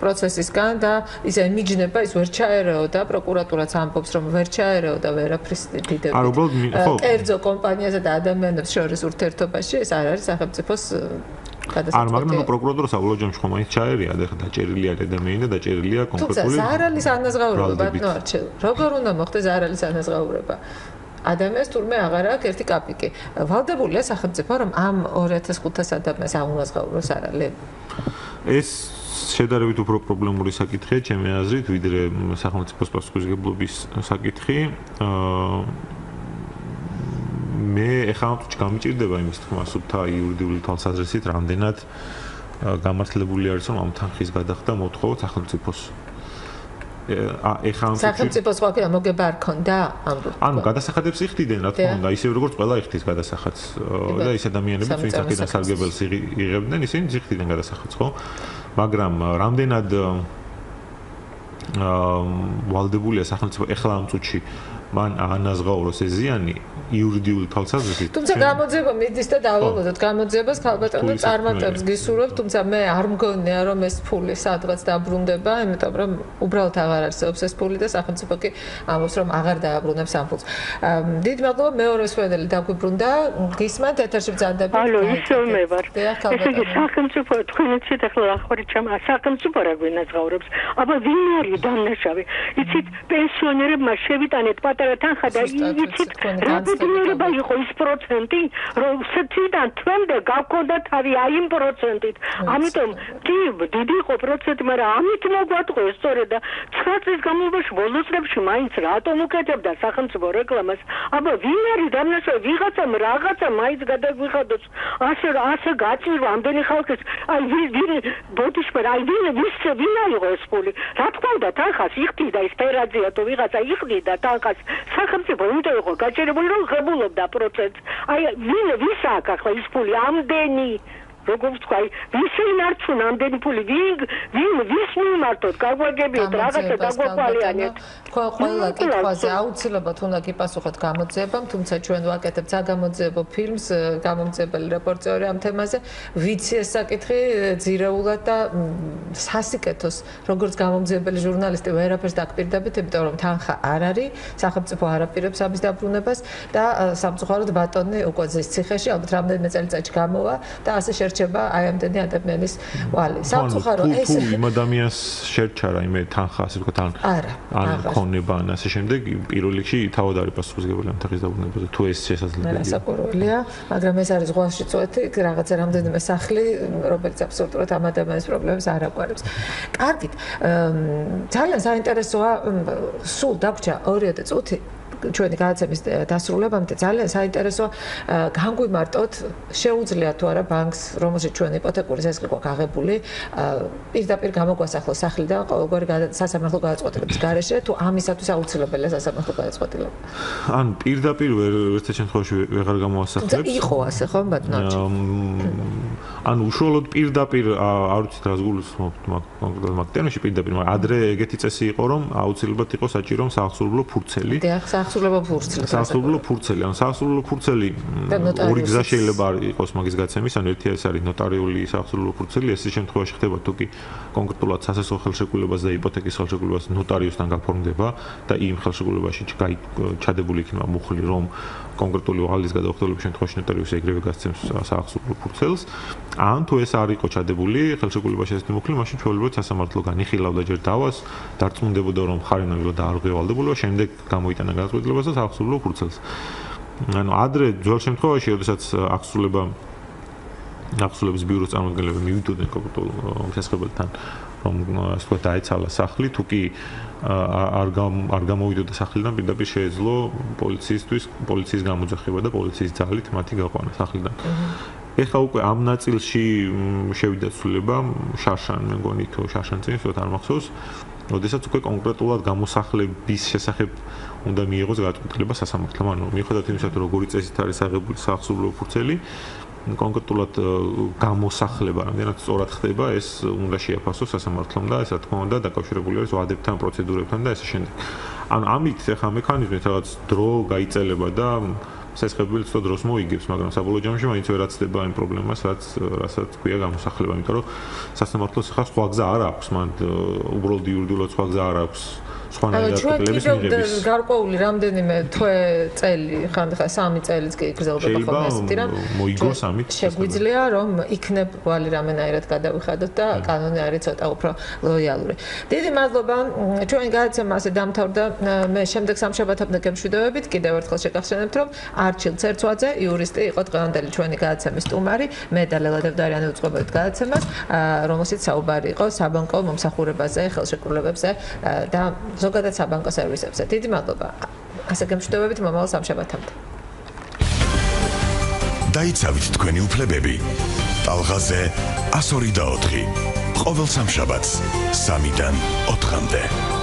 პროცესისგან და ისე მიჯნება ის ვერ ჩაერეოდა პროკურატურაც ამბობს რომ ვერ ჩაერეოდა ვერაფრის დიდებით კერძო კომპანიასა და ადამიანებს შორის ურთიერთობაში ეს არ არის სახელმწიფოს არ მაგრამ პროკურატურა საბოლოო ჯამში ხომ მაინც ჩაერია და დაჭერილია ადამიანი და დაჭერილია კონკრეტული თუმცა ზარალის ანაზღაურება ბატონო არჩილ როგორ უნდა მოხდეს ზარალის ანაზღაურება ადამიანს თურმე აღარ აქვს ერთი კაპიკი ვალდებულია სახელმწიფო რომ ამ 2500 ადამიანს აუნაზღაუროს არალე ეს შედარებით უფრო პრობლემური საკითხია ჩემი აზრით ვიდრე სახელმწიფოს პასუხისმგებლობის საკითხი მე ეხლა გამიჭირდება იმის თქმა სუფთა იურიდიული თვალსაზრისით რამდენად გამართლებული არის რომ ამ თანხის გადახდა მოთხოვა სახელმწიფოს ეხლა სახელმწიფოს ყოფილი მოგება არ ქონდა ანუ გადასახადებს იხდიდნენ რა თქმა უნდა ისე როგორც ყველა იხდის გადასახადს და ის ადამიანებიც ვინც აქედან სარგებელს იღებდნენ ისინი იხდიდნენ გადასახადს ხო მაგრამ რამდენად ვალდებულია სახელმწიფო ეხლა ამ წუთში მან ანაზღაუროს ეს ზიანი იურიდიული თვალსაზრისით თუმცა გამოძიება მიდის და დავალოდოთ გამოძიებას ქალბატონო წარმატებს გისურვებ თუმცა მე არ მგონია რომ ეს ფული სადღაც დაბრუნდება იმიტომ რომ უბრალოდ აღარ არსებობს ეს ფული და სახელმწიფო კი ამბობს რომ აღარ დააბრუნებს ამ ფულს დიდი მადლობა მეორე სვენელი დაგვიბრუნდა გისმენთ ეთერში ბრძანდები ალო ისე მე ვარ ესე სახელმწიფო თქვენიცით ახლა ახوارით ჩამ სახელმწიფო რა გვინაზღაურებს აბა ვინ არის დამნაშავე იცით პენსიონერებმა შევიტანეთ პატარა თანხა და იცით რა ბედნიერება იყო ის პროცენტი რომ სციდან თვემდე გავქონდა თავი აი იმ პროცენტით ამიტომ კი დიდი იყო პროცენტი მაგრამ ამით მოგვატყუეს სწორედ და 9 წლის განმავლობაში ბოლო წლებში მაინც რატომ უკეთებდა სახელმწიფო რეკლამას აბა ვინ არის დამნაშავე ვიღაცამ რაღაცა მაინც გადაგვიხადოს ასე გაჭირვა ამდენი ხალხის აი ვინ ბოდიშმე აი ვინ აიღო ეს ფული რა თქმა უნდა თანხას იხდიდა ის ფერაძია თუ ვიღაცა იხდიდა თანხას სახელმწიფო უნდა იყო გაჭირებული რომ ღებულობდა პროცესს აი ვის აქვს ახლა ის ფული ამდენი როგორც თქვა ვის ინარჩუნა ამდენი ფული ვინ ვის მიმართოთ გაგვაგებიოთ რაღაცა დაგვაყალიანეთ ყველა კითხვაზე აუცილებლად უნდა გიპასუხოთ გამოძიებამ თუმცა ჩვენ ვაკეთებთ საგამოძიებო ფილმს გამომძიებელი რეპორტერი ამ თემაზე ვიცი ეს საკითხი ძირეულად და სასიკეთოს როგორც გამომძიებელი ჟურნალისტი ვერაფერს დაგპირდებით იმიტომ რომ თანხა არ არის სახელმწიფო არ აპირებს ამის დაბრუნებას და სამწუხაროდ ბატონი უკვე ზის ციხეში ალბათ რამდენიმე წელიწადში გამოვა და ასე რჩება აი ამდენი ადამიანის ვალი. სამწუხარო ეს იმ ადამიანს შერჩა რაიმე თანხა ასე ვთქვათ ან ქონება ან ასე შემდეგ პირველ რიგში თავად არის პასუხისმგებელი ამ თანხის დაბრუნებაზე თუ ეს შესაძლებელია. სასაკურველია, მაგრამ ეს არის ზღვაში წვეთი რაღაცა რამდენიმე სახლი, რომელიც აბსოლუტურად ამ ადამიანის პრობლემებს არ აკვირებს. კარგით. ძალიან საინტერესოა სულ დაგვრჩა 2 წუთი ჩვენი გადაცემის დასრულებამდე ძალიან საინტერესოა განგვიმარტოთ შეუძლია თუ არა ბანკს რომელშიც ჩვენ იპოთეკური ზესხი გვაქვს აღებული პირდაპირ გამოგვასახლოს სახლი და ყოველგვარი სასამართლო გადაწყვეტილების გარეშე თუ ამისათვის აუცილებელია სასამართლო გადაწყვეტილება ან პირდაპირ ერთ შემთხვევაში ვეღარ გამოვასახლებს იყო ასე ხომ ბატონო ან უშუალოდ პირდაპირ არ ვიცით რას გულისხმობთ მაგ ტერმინში პირდაპირ მაგრამ ადრე ეგეთი წესი იყო რომ აუცილებლად იყო საჭირო საახსოვებლო ფურცელი საახსოვებლო ფურცელი ან საახსოვებლო ფურცელი ორი გზა შეიძლება იყოს მაგის გაცემის ან ერთი ეს არის ნოტარიული საახსოვებლო ფურცელი ეს შემთხვევაში ხდება თუ კი კონკრეტულად სასესო ხელშეკრულებას და იპოთეკის ხელშეკრულებას ნოტარიუსთან გაფორმდება და იმ ხელშეკრულებაში ჩადებული იქნება მუხლი რომ კონკრეტული ვალის გადაუხდელობის შემთხვევაში ნოტარიუსი ეგრევე გასცემს საახსოვებლო ფურცელს ან თუ ეს არ იყო ჩადებული ხელშეკრულებაში ეს მოკლე მაშინ ჩვეულებრივად სასამართლო განიხილავდა ჯერ დავას დარწმუნდებოდა რომ ხარინაგლა და არ ღევალდებულა შემდეგ გამოიტანა გადაწყვეტილებას და საახსოვრო ფურცელს ანუ ადრე ძველ შემთხვევაში როდესაც ახსულების ბიუროს წარმომადგენლები მივიდოდნენ კონკრეტულ შესაძლებელთან რომ ასე ვთქვათ დაეცალა სახლი თუ კი არ გამოვიდოდა სახლიდან პირდაპირ შეეძლო პოლიციის გამოძახება და პოლიციის ძალით მათი გაყვანა სახლიდან ეხლა უკვე ამ ნაწილში შევიდა ცვლილება შარშან მე მგონი თუ შარშან წინს ვთქვათ არ მახსოვს როდესაც უკვე კონკრეტულად გამოსახლების შესახებ უნდა მიიღოს გადაწყვეტილება სასამართლომ ანუ მიუხედავად იმისა რომ როგორი წესით არის აღებული საახსოვრო ფურცელი კონკრეტულად გამოსახლება რამდენად სწორად ხდება ეს უნდა შეაფასოს სასამართლომ და ეს რა თქმა უნდა დაკავშირებული არის ვადებთან პროცედურებთან და ესე შემდეგ ანუ ამით ახლა მექანიზმით რაღაც დრო გაიწელება და შესაძლებელი ცოტა დროს მოიგებს მაგრამ საბოლოო ჯამში მაინც ვერ აცდება იმ პრობლემას რასაც ქვია გამოსახლება იმიტომ რომ სასამართლოს ახლა სხვა გზა არ აქვს მან უბრალოდ იურიდიულად სხვა გზა არ აქვს ჩვენ კიდევ გარკვეული რამდენიმე თვე წელი ხანდახან 3 წელიც კი გრძელდება ხოლმე ასეთი რამ მოიგოს ამით შეგვიძლია რომ იქნებ ვალი რამენაირად გადავიხადოთ და კანონი არის ცოტა უფრო ლოიალური დიდი მადლობა ჩვენი გადაცემა ასე დამთავრდა მე შემდეგ სამშაბათამდე გემშვიდობებით კიდევ ერთხელ შეგახსენებთ რომ არჩილ ცერცვაძე იურისტი იყო დღევანდელი ჩვენი გადაცემის სტუმარი მე და ლელა დევდარიანი უწყობთ გადაცემას რომელშიც საუბარი იყო საბანკო მომსახურებაზე ხელშეკრულებებზე და ზოგადად საბანკო სერვისებზე. დიდი მადლობა. ასე გემშვიდობებით მომავალ სამშაბათამდე. დაიცავით თქვენი უფლებები. ტალღაზე 102 და 4. ყოველ სამშაბათს 3-დან 4-მდე.